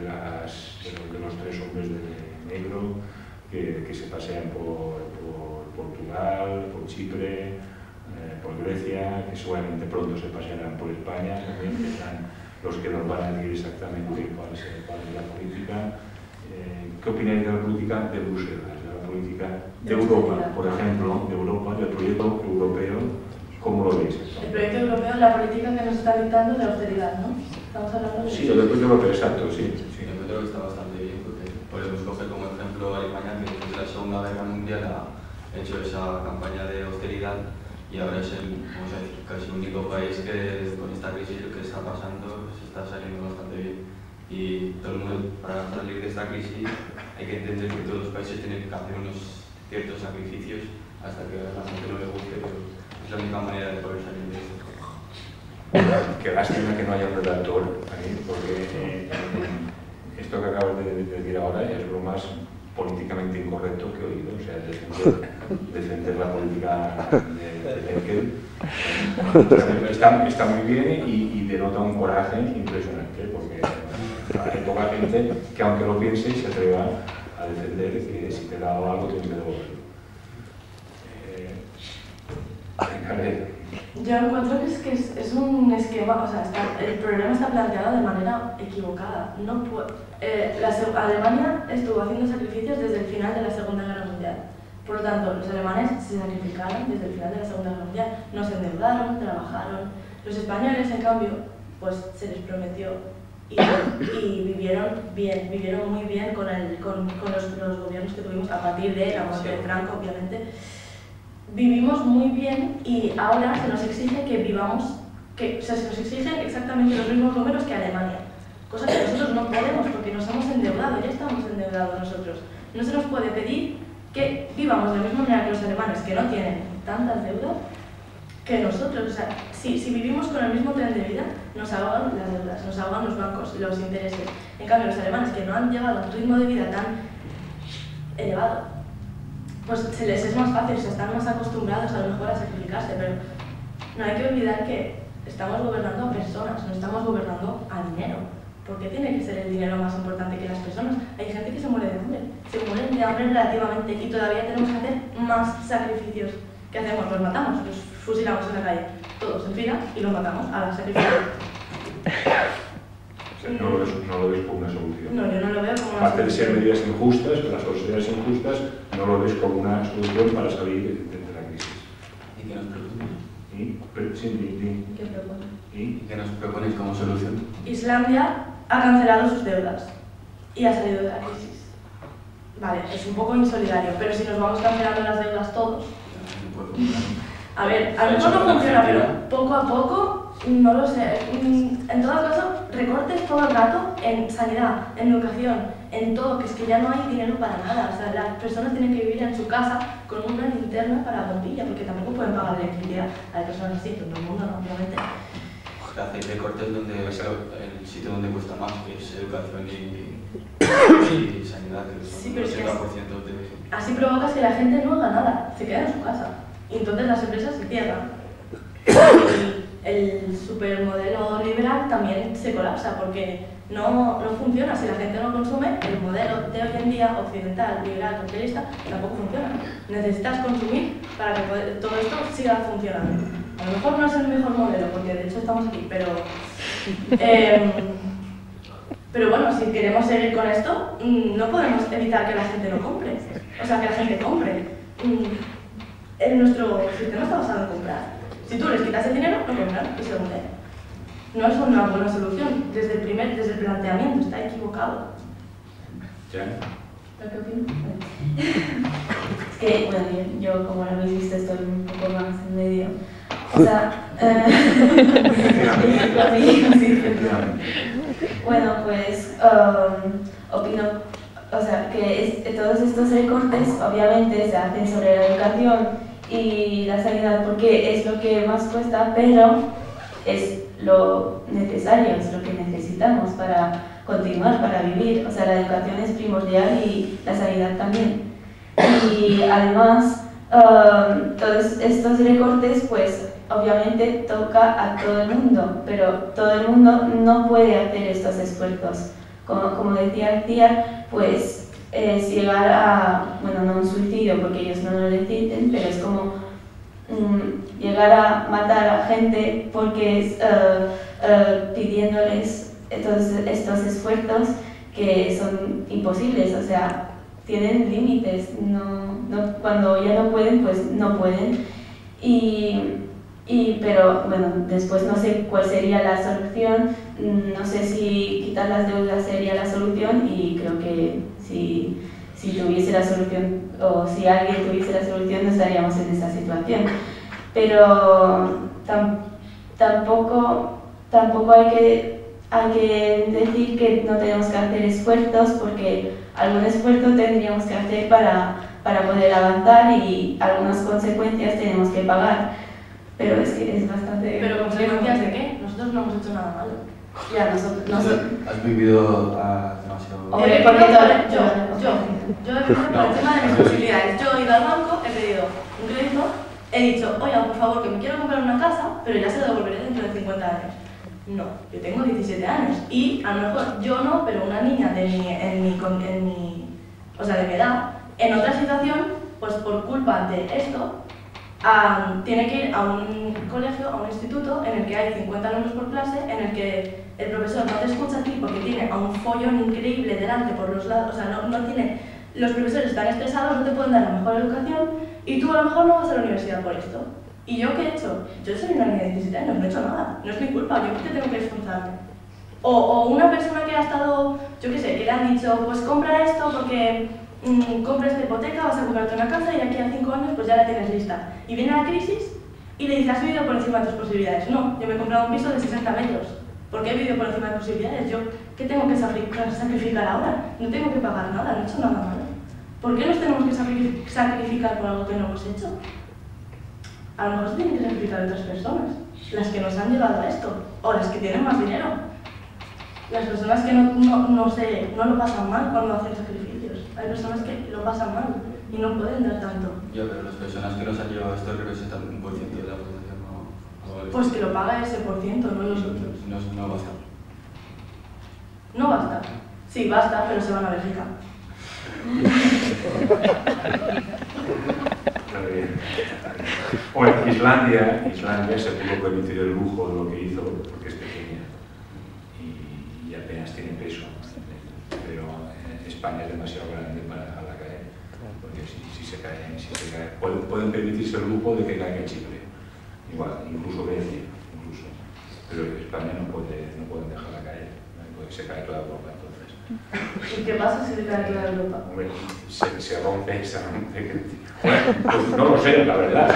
[SPEAKER 1] los tres hombres de negro que se pasean por Portugal, por Chipre, por Grecia, que seguramente pronto se pasearán por España, también que serán los que nos van a decir exactamente cuál es la política? ¿Qué opináis de la política de Bruselas, de la política de Europa, por ejemplo, de Europa, del proyecto europeo? ¿Cómo lo veis?
[SPEAKER 3] el proyecto europeo, la política que nos está dictando de austeridad, ¿no? Estamos hablando de...
[SPEAKER 1] Sí, el proyecto europeo, exacto, sí.
[SPEAKER 2] yo creo que está bastante bien, porque podemos coger como ejemplo a Alemania, que desde la Segunda Guerra Mundial ha hecho esa campaña de austeridad y ahora es vamos a decir, casi el único país que con esta crisis lo que está pasando se está saliendo bastante bien. Y todo el mundo, para salir de esta crisis, hay que entender que todos los países tienen que hacer unos ciertos sacrificios hasta que a la gente no le guste, pero es la única manera de poder salir de esto.
[SPEAKER 1] Qué lástima que no haya un redactor ahí, porque esto que acabas de decir ahora es lo más políticamente incorrecto que he oído. O sea, defender la política de Merkel está muy bien y denota un coraje impresionante, porque hay poca gente que, aunque lo piense, se atreva a defender que si te da algo tienes que devolverlo.
[SPEAKER 3] Yo encuentro que es un esquema, o sea, el problema está planteado de manera equivocada. Alemania estuvo haciendo sacrificios desde el final de la Segunda Guerra Mundial. Por lo tanto, los alemanes se sacrificaron desde el final de la Segunda Guerra Mundial. No se endeudaron, trabajaron. Los españoles, en cambio, pues se les prometió y vivieron muy bien con los gobiernos que tuvimos a partir de la muerte de Franco, obviamente. Vivimos muy bien y ahora se nos exige que vivamos, se nos exigen exactamente los mismos números que Alemania, cosa que nosotros no podemos porque nos hemos endeudado, ya estamos endeudados nosotros. No se nos puede pedir que vivamos de la misma manera que los alemanes, que no tienen tantas deudas, que nosotros. O sea, si vivimos con el mismo tren de vida, nos ahogan las deudas, nos ahogan los bancos, los intereses. En cambio, los alemanes, que no han llegado a un ritmo de vida tan elevado, pues se les es más fácil, están más acostumbrados a lo mejor a sacrificarse, pero no hay que olvidar que estamos gobernando a personas, no estamos gobernando a dinero. ¿Por qué tiene que ser el dinero más importante que las personas? Hay gente que se muere de hambre, se mueren de hambre relativamente y todavía tenemos que hacer más sacrificios. ¿Qué hacemos? Los matamos, los fusilamos en la calle, todos en fila y los matamos a la sacrificio.
[SPEAKER 1] No lo ves como una solución.
[SPEAKER 3] No, yo no lo veo como una solución.
[SPEAKER 1] Aparte de ser medidas injustas, las sociedades injustas, no lo ves como una solución para salir de la crisis.
[SPEAKER 2] ¿Y qué nos propones?
[SPEAKER 3] ¿Qué propones?
[SPEAKER 2] ¿Y qué nos propones como solución?
[SPEAKER 3] Islandia ha cancelado sus deudas y ha salido de la crisis. Vale, es un poco insolidario, pero si nos vamos cancelando las deudas todos... A ver, a lo mejor no funciona, pero poco a poco, no lo sé. En todo caso, recortes todo el rato en sanidad, en educación, en todo, que es que ya no hay dinero para nada. O sea, las personas tienen que vivir en su casa con una linterna para la bombilla, porque tampoco pueden pagar electricidad. Hay personas así, todo el mundo, ¿no? Obviamente.
[SPEAKER 2] Hacéis recortes donde el sitio donde cuesta más, que es educación y sanidad, que
[SPEAKER 3] Sí,
[SPEAKER 2] son
[SPEAKER 3] pero
[SPEAKER 2] el 80%
[SPEAKER 3] es que
[SPEAKER 2] de...
[SPEAKER 3] así provocas que la gente no haga nada, se queda en su casa. Y entonces las empresas se cierran. Y el supermodelo liberal también se colapsa porque no funciona. Si la gente no consume, el modelo de hoy en día occidental, liberal, capitalista, tampoco funciona. Necesitas consumir para que todo esto siga funcionando. A lo mejor no es el mejor modelo, porque de hecho estamos aquí, pero bueno, si queremos seguir con esto, no podemos evitar que la gente no compre. O sea, que la gente compre. Nuestro sistema está basado en comprar. Si tú les quitas el dinero, no compran y se hunde. No es una buena solución. Desde el planteamiento está equivocado.
[SPEAKER 1] ¿Ya?
[SPEAKER 3] ¿Qué opinas?
[SPEAKER 4] Es que, bueno, yo como lo habéis visto, estoy un poco más en medio. O sea, bueno, pues opino, o sea, que todos estos recortes obviamente se hacen sobre la educación y la sanidad porque es lo que más cuesta, pero es lo necesario, es lo que necesitamos para continuar, para vivir. O sea, la educación es primordial y la sanidad también. Y además, todos estos recortes, pues obviamente toca a todo el mundo, pero todo el mundo no puede hacer estos esfuerzos. Como decía García, pues es llegar a, bueno, no un suicidio porque ellos no lo deciden, pero es como llegar a matar a gente porque es pidiéndoles todos estos esfuerzos que son imposibles, o sea, tienen límites, cuando ya no pueden, pues no pueden. Pero bueno, después no sé cuál sería la solución, no sé si quitar las deudas sería la solución y creo que si tuviese la solución o si alguien tuviese la solución no estaríamos en esta situación. Pero tampoco hay que decir que no tenemos que hacer esfuerzos porque algún esfuerzo tendríamos que hacer para poder avanzar y algunas consecuencias tenemos que pagar. Pero es que es bastante...
[SPEAKER 3] ¿Pero consecuencias de qué? Nosotros no hemos hecho nada malo.
[SPEAKER 4] Ya, nosotros...
[SPEAKER 2] ¿Has vivido demasiado...?
[SPEAKER 4] Hombre, porque
[SPEAKER 3] yo he vivido por el tema de mis posibilidades. Yo he ido al banco, he pedido un crédito, he dicho, oiga, por favor, que me quiero comprar una casa, pero ya se lo devolveré dentro de 50 años. No, yo tengo 17 años y a lo mejor yo no, pero una niña de mi edad, en otra situación, pues por culpa de esto, tiene que ir a un colegio, a un instituto en el que hay 50 alumnos por clase, en el que el profesor no te escucha a ti porque tiene a un follón increíble delante por los lados, o sea, no tiene, los profesores están estresados, no te pueden dar la mejor educación y tú a lo mejor no vas a la universidad por esto. ¿Y yo qué he hecho? Yo soy una niña de 17 años, no he hecho nada, no es mi culpa, yo por qué tengo que esforzarme. O una persona que ha estado, yo qué sé, que le han dicho, pues compra esto porque compra esta hipoteca, vas a comprarte una casa y de aquí a 5 años pues ya la tienes lista. Y viene la crisis y le dices, has vivido por encima de tus posibilidades. No, yo me he comprado un piso de 60 metros. ¿Por qué he vivido por encima de posibilidades? Yo, ¿qué tengo que sacrificar ahora? No tengo que pagar nada, no he hecho nada malo. ¿Por qué nos tenemos que sacrificar por algo que no hemos hecho? A lo mejor se tienen que sacrificar otras personas, las que nos han llevado a esto, o las que tienen más dinero. Las personas que no lo pasan mal cuando hacen sacrificios. Hay personas que lo pasan mal y no pueden dar tanto.
[SPEAKER 2] Ya, pero las personas que nos han llevado a esto representan un por ciento de la población, ¿no?
[SPEAKER 3] Pues que lo paga ese por ciento, no los otros.
[SPEAKER 2] No basta.
[SPEAKER 3] No basta. Sí, basta, pero se van a Bélgica.
[SPEAKER 1] Bueno, Islandia se pudo permitir el lujo de lo que hizo porque es pequeña y apenas tiene peso, pero España es demasiado grande para dejarla caer, porque si se cae, pueden permitirse el lujo de que caiga Chipre, igual, incluso Grecia, pero España no pueden dejarla caer, porque se cae toda Europa entonces.
[SPEAKER 3] ¿Y qué pasa si se cae toda Europa?
[SPEAKER 1] Hombre, se rompe. Bueno, pues no lo sé, la verdad.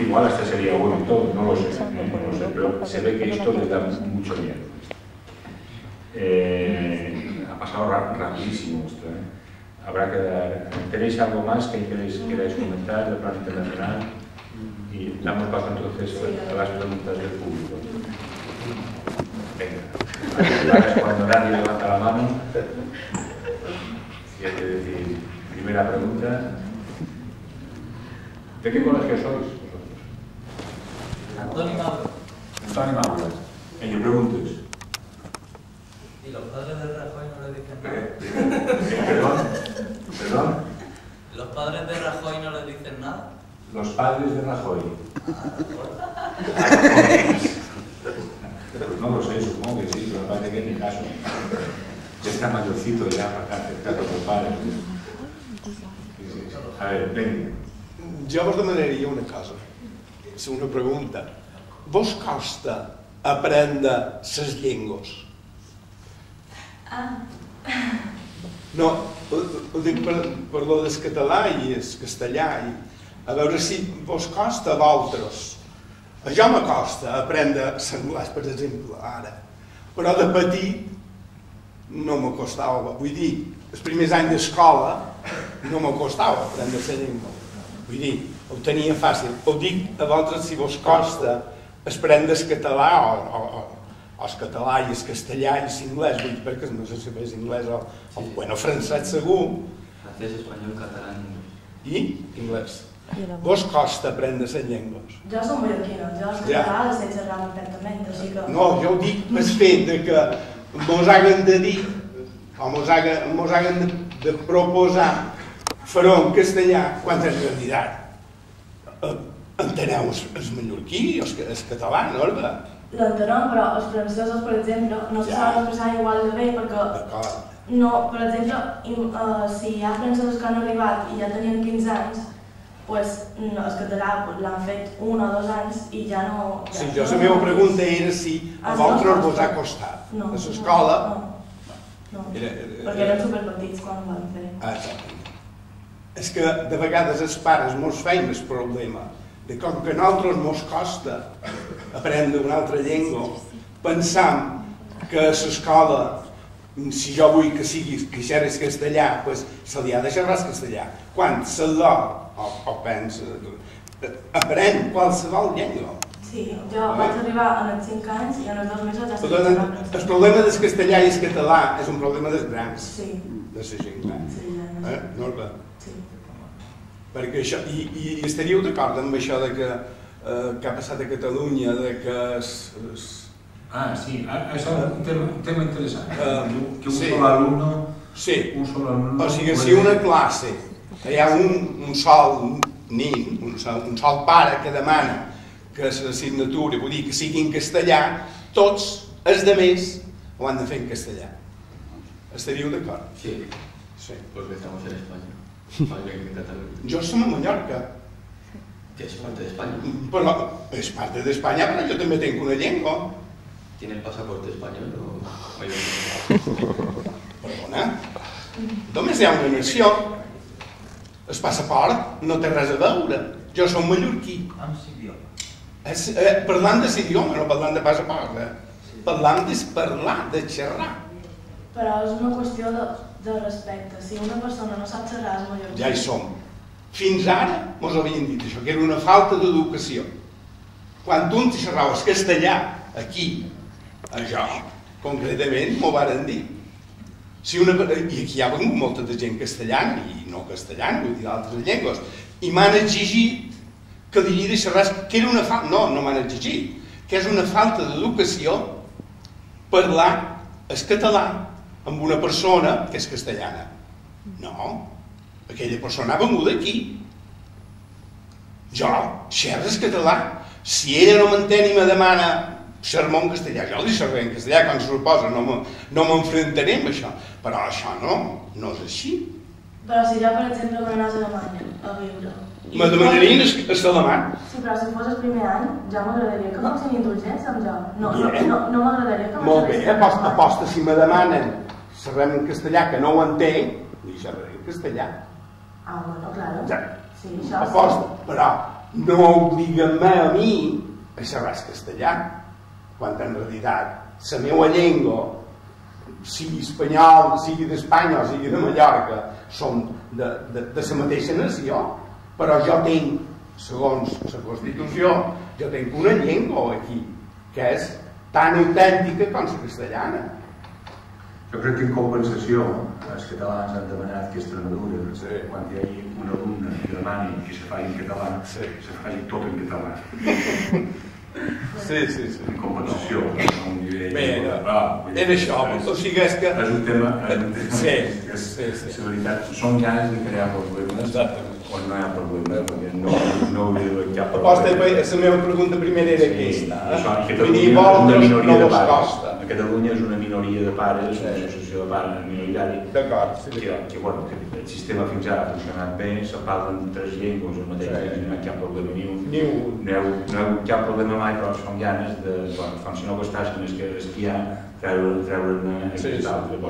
[SPEAKER 1] Igual hasta sería bueno y todo, no lo sé, pero se ve que esto les da mucho miedo. Ha pasado rapidísimo esto. Habrá que dar... ¿Tenéis algo más que queráis comentar del plan internacional? Y damos paso entonces a las preguntas del público. Venga, cuando nadie levanta la mano. Y hay que decir, primera pregunta. ¿De qué colegio sois vosotros?
[SPEAKER 5] Antonio Mauro.
[SPEAKER 1] Antonio Mauro. ¿Y le preguntes?
[SPEAKER 5] ¿Y los padres del Rajoy no le dicen nada?
[SPEAKER 1] ¿Perdón?
[SPEAKER 5] Los padres de Rajoy no les dicen nada?
[SPEAKER 1] Los padres de Rajoy. Pues no lo sé, supongo que sí, pero me parece que en mi caso ya está mayorcito ya para aceptar a los padres. A ver, venga.
[SPEAKER 6] Jo vos demanaria una cosa, és una pregunta. Vos costa aprendre les llengües? No, ho dic per lo del català i el castellà. A veure si vos costa a vosaltres. A jo me costa aprendre l'anglès, per exemple, ara. Però de petit no me costava. Vull dir, els primers anys d'escola no me costava aprendre la llengua. Vull dir, ho tenia fàcil. Ho dic a vosaltres si vos costa aprendre el català o el català i el castellà i l'anglès, vull dir, perquè no sé si és anglès o bueno, francès segur.
[SPEAKER 2] Francès, espanyol, català
[SPEAKER 6] i anglès. Vos costa aprendre les llengües?
[SPEAKER 3] Jo som mallorquina, jo el català el sé xerrar perfectament, així que...
[SPEAKER 6] No, jo ho dic pel fet que mos haguen de dir o mos haguen de proposar fer-ho en castellà quan és realitat. Enteneu el mallorquí i el català, no?
[SPEAKER 3] L'entenem, però els francesos, per exemple, no se saben expressar igual de bé perquè... No, per exemple, si hi ha francesos que han arribat i ja tenien 15 anys, doncs el català l'han fet 1 o 2 anys i ja no...
[SPEAKER 6] Sí, la meva pregunta era si a vosaltres vos ha costat. A l'escola...
[SPEAKER 3] No, perquè eren superpetits quan ho van fer.
[SPEAKER 6] Exactament. És que de vegades els pares mos feien el problema de com que a nosaltres mos costa aprendre una altra llengua, pensam que a l'escola, si jo vull que xerris castellà, doncs se li ha de xerrar castellà. Quan se l'ha, o pensa, aprèn qualsevol llengua.
[SPEAKER 3] Sí, jo vaig arribar als 5 anys i en els 2 mesos ja estic xerrant.
[SPEAKER 6] El problema del castellà i el català és un problema dels grans, de la gent gran. No és clar. Perquè això, i estaríeu d'acord amb això que ha passat a Catalunya, que...
[SPEAKER 1] Ah, sí, això és un tema interessant. Que un sol alumne...
[SPEAKER 6] Sí, o sigui, si una classe hi ha un sol nin, un sol pare que demana que l'assignatura, vull dir, que sigui en castellà, tots els altres ho han de fer en castellà. Estaríeu d'acord?
[SPEAKER 2] Sí, porque estamos en España.
[SPEAKER 6] Jo som a Mallorca.
[SPEAKER 2] Que es parte de España.
[SPEAKER 6] Però és part d'Espanya, però jo també tenc una llengua.
[SPEAKER 2] ¿Tiene el pasaporte español o...?
[SPEAKER 6] Perdona? Només hi ha una nació. El passaport no té res a veure. Jo som mallorquí. Parlant de l'idioma, no parlant de passaport. Parlant de parlar, de xerrar.
[SPEAKER 3] Però és una qüestió de respecte. Si una persona no sap xerrar el mallorquí...
[SPEAKER 6] Ja hi som. Fins ara mos havien dit això, que era una falta d'educació. Quan tu ens xerraves castellà, aquí, jo, concretament, m'ho varen dir. I aquí hi ha vengut molta de gent castellana, i no castellana, vull dir d'altres llengües, i m'han exigit que li havia de xerrar, que era una falta... No, no m'han exigit, que és una falta d'educació parlar el català amb una persona que és castellana. No, aquella persona ha vengut d'aquí. Jo xerro el català. Si ella no m'entén i me demana xerrar en castellà, jo li xerraré en castellà, quan se suposa, no m'enfrontaré amb això. Però això no és així.
[SPEAKER 3] Però si jo, per exemple, me n'anàs a Alemanya a viure...
[SPEAKER 6] Me demanarien l'alemany.
[SPEAKER 3] Sí, però si fos el primer any, ja m'agradaria que fossin indulgents amb jo. No m'agradaria que...
[SPEAKER 6] Molt bé, aposta si me demanen xerrem en castellà, que no ho entenc, li xerraré en castellà.
[SPEAKER 3] Ah, bueno, claro. Sí, això
[SPEAKER 6] aposta, però no obliga'm a mi a xerrar el castellà, quan en realitat la meva llengua, sigui espanyol, sigui d'Espanya o sigui de Mallorca, són de la mateixa nació, però jo tinc, segons la Constitució, jo tinc una llengua aquí, que és tan autèntica com la castellana.
[SPEAKER 1] Jo crec que en compensació els catalans han demanat que Extremadura, quan hi hagi un alumne que demani que se faci en català, se faci tot en català.
[SPEAKER 6] Sí.
[SPEAKER 1] En compensació, a un nivell...
[SPEAKER 6] Bé, era això, o sigui, és que...
[SPEAKER 1] És un tema...
[SPEAKER 6] Sí.
[SPEAKER 1] La veritat, són ganes de crear problemes.
[SPEAKER 6] Exactament.
[SPEAKER 1] On no hi ha problema, perquè no hauria d'haver cap
[SPEAKER 6] Aposta,
[SPEAKER 1] problema.
[SPEAKER 6] la meva pregunta primera era aquesta.
[SPEAKER 1] Catalunya és una minoria de pares. A Catalunya és una minoria de pares, una associació de pares minoritari.
[SPEAKER 6] D'acord, sí.
[SPEAKER 1] Que el sistema fins ara ha funcionat bé, se parlen 3 llengües al mateix temps, no hi ha cap problema ni un. No hi ha cap problema mai, però són ganes de, quan si no costàs més que espiar, treure'n aquest altre. La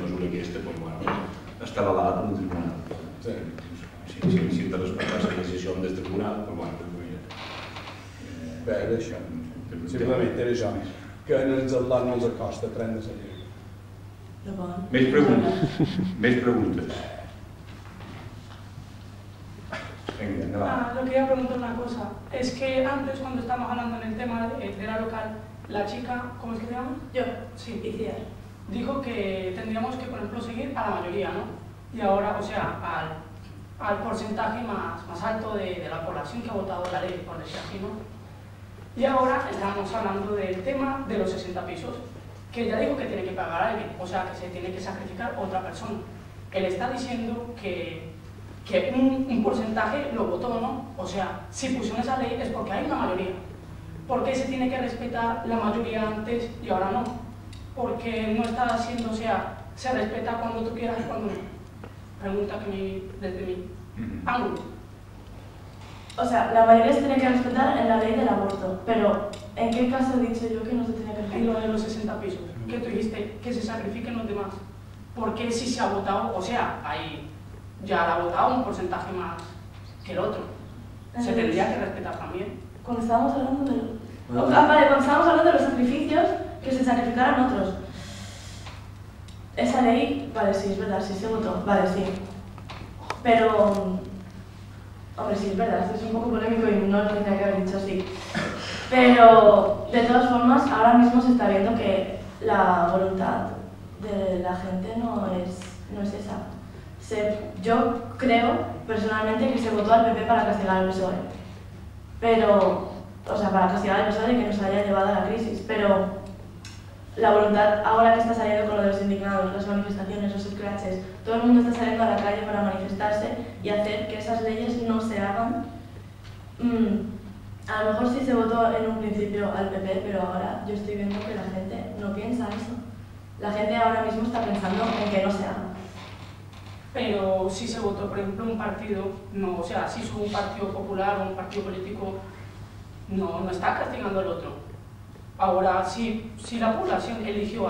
[SPEAKER 1] mesura aquesta, està avalada per un tribunal. Si te respectes la decisió del tribunal, però
[SPEAKER 6] bé, era això. Simplement era això. Que en els atlants no els costa prendre la llei.
[SPEAKER 1] Més preguntes.
[SPEAKER 7] Yo quería preguntar una cosa. Es que antes, cuando estábamos hablando en el tema de la local, la chica, ¿cómo es que se llama?
[SPEAKER 3] Yo.
[SPEAKER 7] Sí.
[SPEAKER 3] Iciar.
[SPEAKER 7] Dijo que tendríamos que, por ejemplo, seguir a la mayoría, ¿no? Y ahora, o sea, al porcentaje más alto de la población que ha votado la ley, por decir así, ¿no? Y ahora estamos hablando del tema de los 60 pisos, que ya dijo que tiene que pagar alguien, o sea, que se tiene que sacrificar otra persona. Él está diciendo que un porcentaje lo votó, ¿no? O sea, si pusieron esa ley es porque hay una mayoría. ¿Por qué se tiene que respetar la mayoría antes y ahora no? Porque no está haciendo, o sea, se respeta cuando tú quieras y cuando no. Pregunta desde mi ángulo.
[SPEAKER 3] O sea, la mayoría se tiene que respetar en la ley del aborto, pero ¿en qué caso he dicho yo que no se tenía que respetar?
[SPEAKER 7] En lo de los 60 pisos, que tú dijiste que se sacrifiquen los demás. Porque si se ha votado, o sea, ahí ya la ha votado un porcentaje más que el otro. Se tendría que respetar también.
[SPEAKER 3] Cuando estábamos hablando de cuando estábamos hablando de los sacrificios, que se sacrificaran otros. Esa ley, vale, sí, es verdad, sí se votó, vale, sí. Pero, hombre, sí, es verdad, esto es un poco polémico y no lo tendría que haber dicho así. Pero, de todas formas, ahora mismo se está viendo que la voluntad de la gente no es esa. Yo creo, personalmente, que se votó al PP para castigar al PSOE. Pero, o sea, para castigar al PSOE y que nos haya llevado a la crisis. Pero la voluntad, ahora que está saliendo con lo de los indignados, las manifestaciones, los scratches, todo el mundo está saliendo a la calle para manifestarse y hacer que esas leyes no se hagan. A lo mejor sí se votó en un principio al PP, pero ahora yo estoy viendo que la gente no piensa eso. La gente ahora mismo está pensando en que no se haga.
[SPEAKER 7] Pero si se votó, por ejemplo, un partido, no, o sea, si es un partido popular o un partido político, no está castigando al otro. Ahora, si la población eligió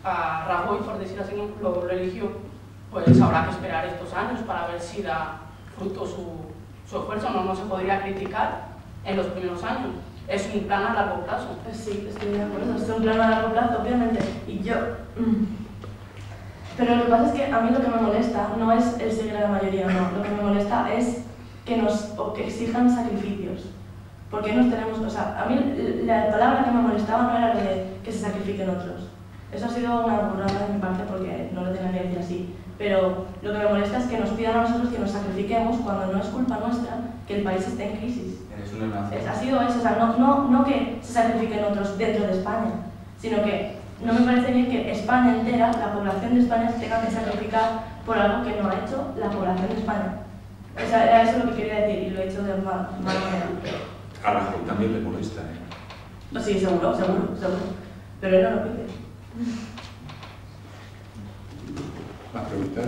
[SPEAKER 7] a Rajoy, por decir así, lo eligió, pues habrá que esperar estos años para ver si da fruto su esfuerzo. No se podría criticar en los primeros años. Es un plan a largo plazo.
[SPEAKER 3] Pues sí, estoy de acuerdo, es un plan a largo plazo, obviamente. Y yo... Pero lo que pasa es que a mí lo que me molesta no es el seguir a la mayoría, no. Lo que me molesta es que exijan sacrificios. Porque nos tenemos... O sea, a mí la palabra que me molestaba no era lo de que se sacrifiquen otros. Eso ha sido una burrada de mi parte porque no lo tenía que decir así. Pero lo que me molesta es que nos pidan a nosotros que nos sacrifiquemos cuando no es culpa nuestra que el país esté en crisis. Ha sido eso, o sea, no que se sacrifiquen otros dentro de España, sino que no me parece bien que España entera, la población de España, se tenga que sacrificar por algo que no ha hecho la población de España. O sea, era eso lo que quería decir y lo he hecho de mala manera.
[SPEAKER 1] A Rajoy también le molesta,
[SPEAKER 3] Pues sí, seguro. Pero él no lo pide.
[SPEAKER 1] ¿Más preguntas?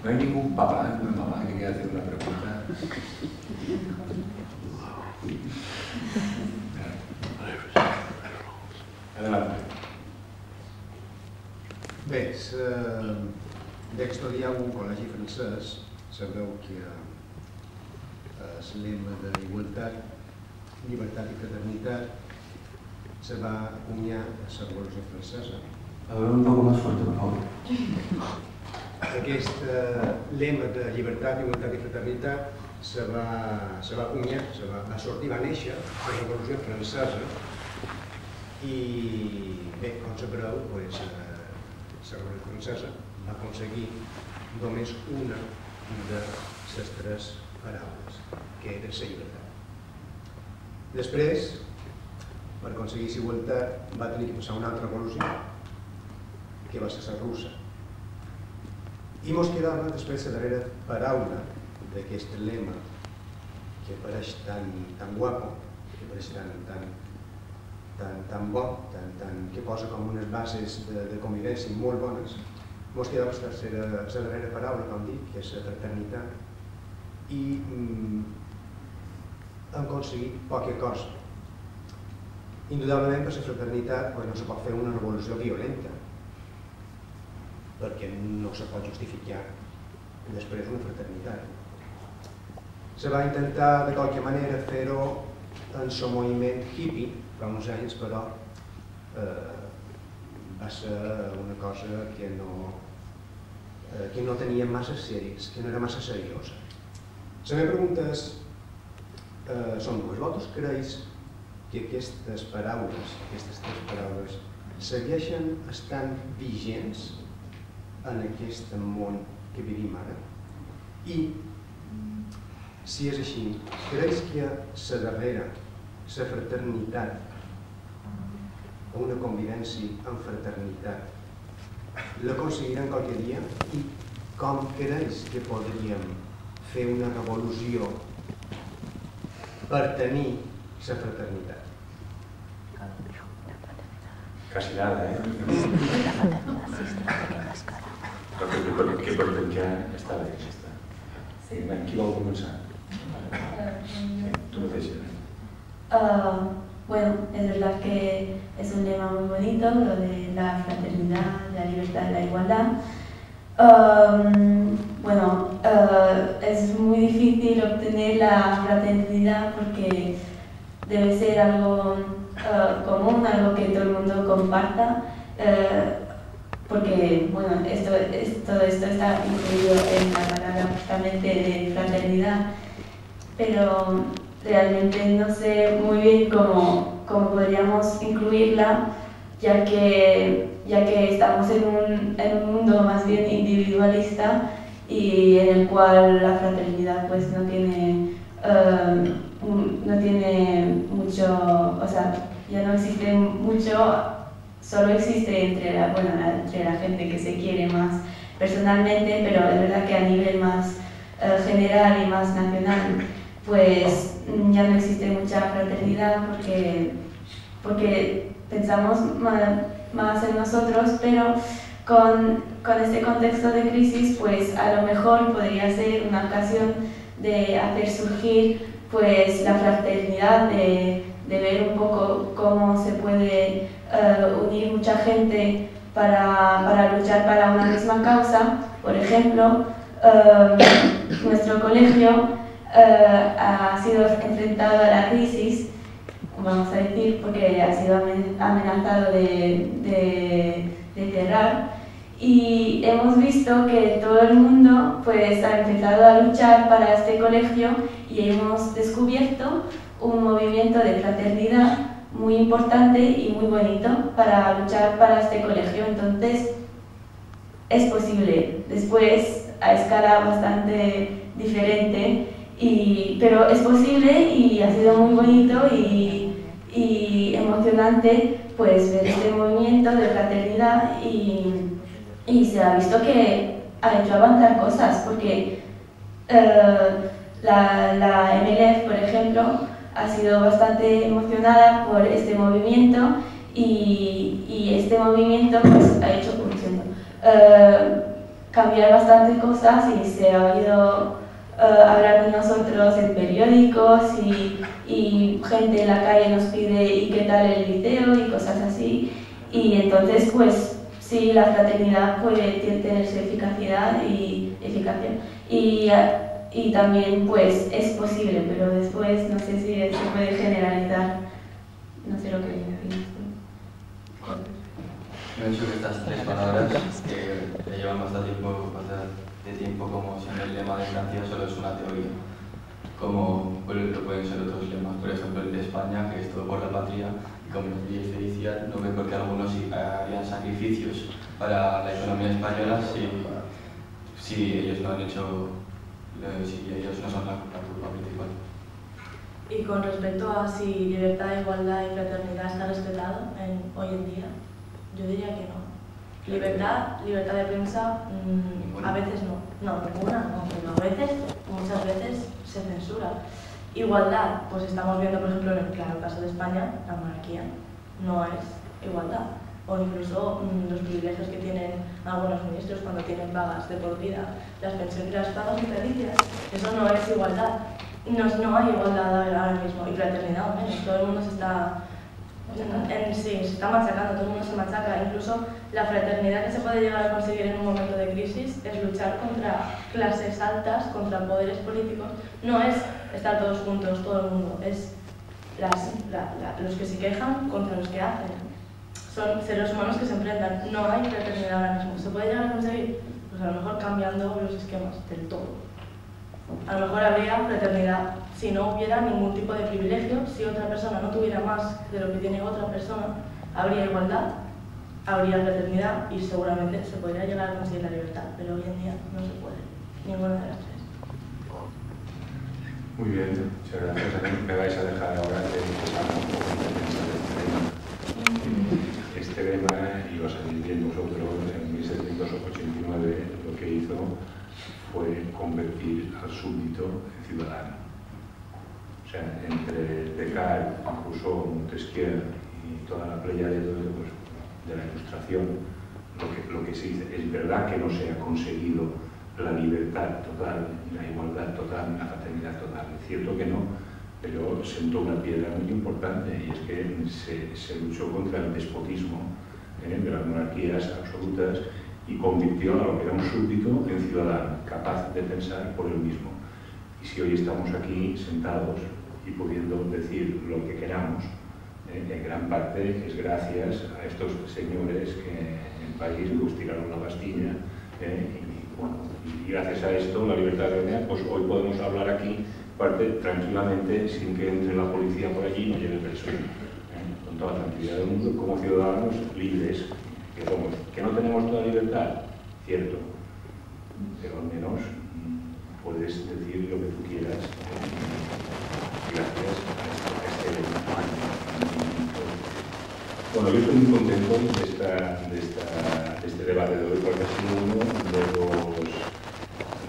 [SPEAKER 1] ¿No hay ningún papá, ninguna mamá que quiera hacer una pregunta? Adelante.
[SPEAKER 8] Bé, d'estudiar un col·legi francès, sabeu que el lema d'igualtat, llibertat i fraternitat se va acunyar a la Revolució Francesa.
[SPEAKER 1] Un poco más fuerte, por favor.
[SPEAKER 8] Aquest lema de llibertat, igualtat i fraternitat se va acunyar, va sortir, va néixer a la Revolució Francesa i bé, com sabreu, la Revolució Francesa va aconseguir només una de les tres paraules, que era la llibertat. Després, per aconseguir aquesta igualtat, va tenir que passar una altra revolució, que va ser la russa. I mos quedava després la darrera paraula d'aquest lema que pareix tan guapo, que pareix tan bo, que posa com unes bases de convivència molt bones. Mos quedava la darrera paraula, com dic, que és la fraternitat, i hem aconseguit poca cosa. Indudablement, per la fraternitat no se pot fer una revolució violenta, perquè no se pot justificar després una fraternitat. Se va intentar de qualque manera fer-ho en el moviment hippie fa uns anys, però va ser una cosa que no tenia massa sèries, que no era massa seriosa. La meva pregunta són dues. Vosaltres creus que aquestes paraules segueixen estant vigents en aquest món que vivim ara? I, si és així, creus que la darrera, la fraternitat, una convivència en fraternitat, l'aconseguirem qualque dia? I com creus que podríem fer una revolució per tenir la fraternitat?
[SPEAKER 1] Casi nada, que per penjar està bé, ja està. Qui vol començar? Tu mateixa.
[SPEAKER 4] Bueno, es verdad que es un lema muy bonito, lo de la fraternidad, la libertad, la igualdad. Es muy difícil obtener la fraternidad porque debe ser algo común, algo que todo el mundo comparta, porque bueno, todo esto está incluido en la palabra justamente de fraternidad, pero realmente no sé muy bien cómo podríamos incluirla, ya que estamos en un mundo más bien individualista y en el cual la fraternidad pues no tiene mucho, o sea, ya no existe mucho, solo existe entre la gente que se quiere más personalmente, pero es verdad que a nivel más general y más nacional pues ya no existe mucha fraternidad porque pensamos más en nosotros, pero con este contexto de crisis pues a lo mejor podría ser una ocasión de hacer surgir pues la fraternidad, de ver un poco cómo se puede unir mucha gente para luchar para una misma causa. Por ejemplo, nuestro colegio ha sido enfrentado a la crisis, vamos a decir, porque ha sido amenazado de cerrar, y hemos visto que todo el mundo pues ha empezado a luchar para este colegio y hemos descubierto un movimiento de fraternidad muy importante y muy bonito para luchar para este colegio. Entonces es posible, después a escala bastante diferente, pero es posible y ha sido muy bonito y emocionante pues ver este movimiento de fraternidad y se ha visto que ha hecho avanzar cosas, porque la MLF, por ejemplo, ha sido bastante emocionada por este movimiento y este movimiento pues ha hecho cambiar bastante cosas y se ha oído hablar de nosotros en periódicos y gente en la calle nos pide ¿y qué tal el liceo? Y cosas así, y entonces pues sí, la fraternidad puede tener su eficacia y también pues es posible, pero después no sé si se puede generalizar, no sé lo que opinas tú.
[SPEAKER 2] Yo he dicho que estas tres palabras que llevan bastante tiempo como siendo el lema de Francia solo es una teoría, como pueden ser otros lemas, por ejemplo el de España, que es todo por la patria, y como les decía, no veo por qué algunos harían sacrificios para la economía española si ellos no han hecho, si ellos no son la culpa principal.
[SPEAKER 3] Y con respecto a si libertad, igualdad y fraternidad está respetado hoy en día, yo diría que no. Libertad de prensa, a veces no. No, ninguna no, pero a veces, muchas veces, se censura. Igualdad, pues estamos viendo, por ejemplo, en el claro caso de España, la monarquía no es igualdad. O incluso los privilegios que tienen algunos ministros cuando tienen pagas de por vida, las pensiones, las pagas vitalicias, eso no es igualdad. No hay igualdad ahora mismo, y fraternidad o menos, todo el mundo se está machacando, todo el mundo se machaca. Incluso la fraternidad que se puede llegar a conseguir en un momento de crisis es luchar contra clases altas, contra poderes políticos. No es estar todos juntos, todo el mundo, es los que se quejan contra los que hacen. Son seres humanos que se enfrentan. No hay fraternidad ahora mismo. ¿Se puede llegar a conseguir? Pues a lo mejor cambiando los esquemas del todo. A lo mejor habría fraternidad si no hubiera ningún tipo de privilegio, si otra persona no tuviera más de lo que tiene otra persona, habría igualdad, habría fraternidad y seguramente se podría llegar a conseguir la libertad, pero hoy en día no se puede, ninguna de las tres.
[SPEAKER 1] Muy bien, muchas gracias. Me vais a dejar ahora que empezamos un poco de defensa este lema, y lo sabéis bien vosotros, en 1789 lo que hizo fue convertir al súbdito en ciudadano. O sea, entre Descartes, Rousseau, Montesquieu y toda la playa de la Ilustración, lo que se dice, es verdad que no se ha conseguido la libertad total, la igualdad total, la fraternidad total. Es cierto que no, pero sentó una piedra muy importante, y es que se luchó contra el despotismo de las monarquías absolutas y convirtió a lo que era un súbdito en ciudadano, capaz de pensar por él mismo. Y si hoy estamos aquí sentados y pudiendo decir lo que queramos, en gran parte es gracias a estos señores que en el país pues, tiraron la Bastilla, y gracias a esto, la libertad de reunión, pues hoy podemos hablar aquí tranquilamente sin que entre la policía por allí y nos lleve preso, con toda la tranquilidad del mundo, como ciudadanos libres que somos. Que no tenemos toda libertad, cierto, pero al menos puedes decir lo que tú quieras gracias a este evento. Bueno, yo estoy muy contento de este debate de hoy, porque ha sido uno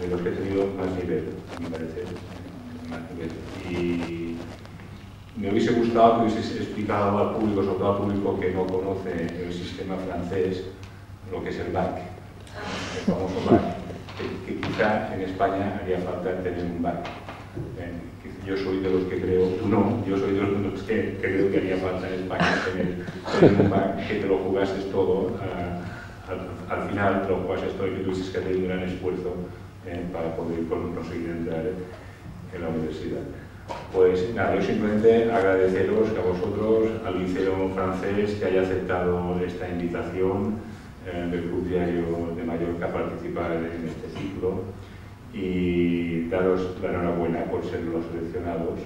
[SPEAKER 1] de los que he tenido más nivel, me parece. Y me hubiese gustado que hubiese explicado al público, sobre todo al público que no conoce el sistema francés, lo que es el BAC, el famoso BAC, que quizá en España haría falta tener un BAC. Yo soy de los que creo, tú no, yo soy de los que creo que haría falta en España tener un BAC, que te lo jugases todo, al final te lo jugases todo y que tuvieses que hacer un gran esfuerzo para poder conseguir entrar en la universidad. Pues nada, yo simplemente agradeceros a vosotros, al Liceo Francés, que haya aceptado esta invitación del Club Diario de Mallorca a participar en este ciclo, y daros la enhorabuena por ser los seleccionados.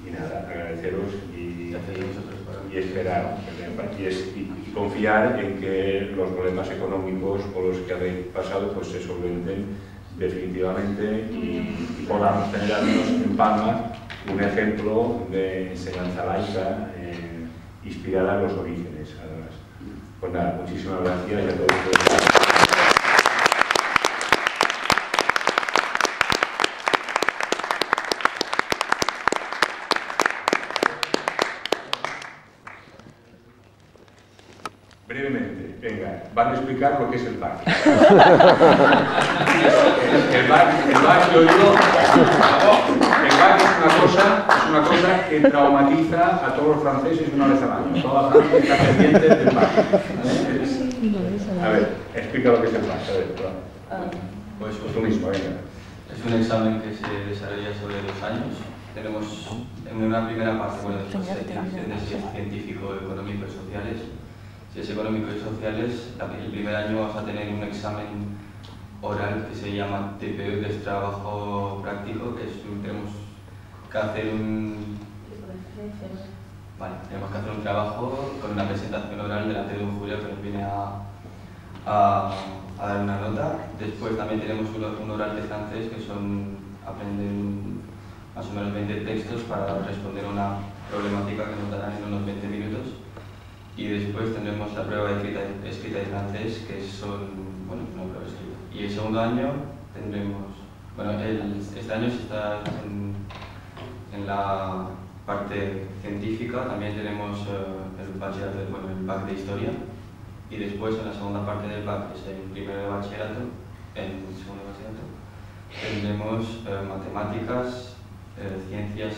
[SPEAKER 1] Y nada, agradeceros y esperar y confiar en que los problemas económicos por los que habéis pasado pues se solventen definitivamente y podamos tener al menos en Palma un ejemplo de enseñanza laica inspirada en los orígenes, además. Pues nada, muchísimas gracias y a todos por estar. Brevemente, venga, van a explicar lo que es el BAC. El BAC, yo digo, el BAC es una cosa que traumatiza a todos los franceses una vez al año. Toda Francia está pendiente del BAC. A ver, explica lo que es el BAC. A ver, pues tú mismo, venga.
[SPEAKER 2] Es un examen que se desarrolla sobre 2 años. Tenemos en una primera parte, bueno, después de científico, económico y sociales. Si es económico y sociales, el primer año vas a tener un examen oral que se llama TPE, que es trabajo práctico, que es, tenemos que hacer un trabajo con una presentación oral delante de un jurado que nos viene a dar una nota. Después también tenemos un oral de francés, que son aprender más o menos 20 textos para responder a una problemática que nos darán en unos 20 minutos. Y después tendremos la prueba de escrita y francés, que son, bueno, una prueba escrita. Y el segundo año tendremos, bueno, este año se está en la parte científica, también tenemos el bachillerato, bueno, el BAC de historia, y después en la segunda parte del BAC, que es el primero de bachillerato, tendremos matemáticas, ciencias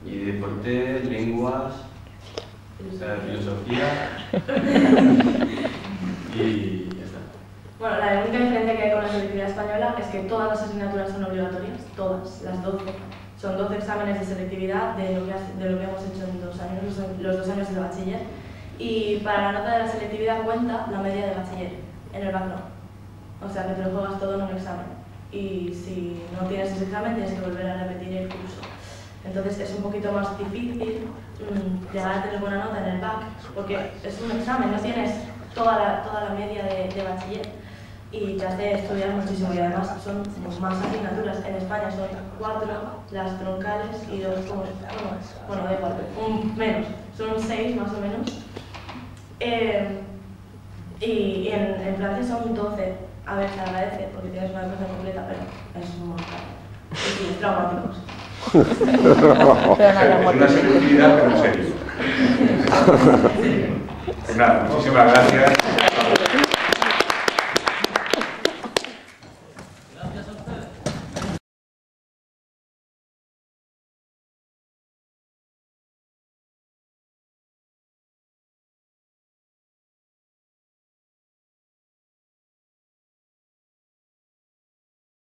[SPEAKER 2] y deporte, lenguas, filosofía y ya está.
[SPEAKER 3] Bueno, la única diferencia que hay con la selectividad española es que todas las asignaturas son obligatorias, todas, las 12. Son 12 exámenes de selectividad de lo que hemos hecho en 2 años, los 2 años de bachiller. Y para la nota de la selectividad cuenta la media de bachiller, en el BAC no. O sea que te lo juegas todo en un examen. Y si no tienes ese examen tienes que volver a repetir el curso. Entonces es un poquito más difícil llegar a tener buena nota en el BAC, porque es un examen, no tienes toda la media de bachiller y te hace estudiar muchísimo, y además son más asignaturas. En España son 4 las troncales y 2 como, bueno, da igual, menos, son 6 más o menos. Y en Francia son 12. A ver, se agradece porque tienes una clase completa, pero es muy caro. Y sí, es traumático.
[SPEAKER 1] Es una selectividad, pero en serio. Nada, muchísimas gracias.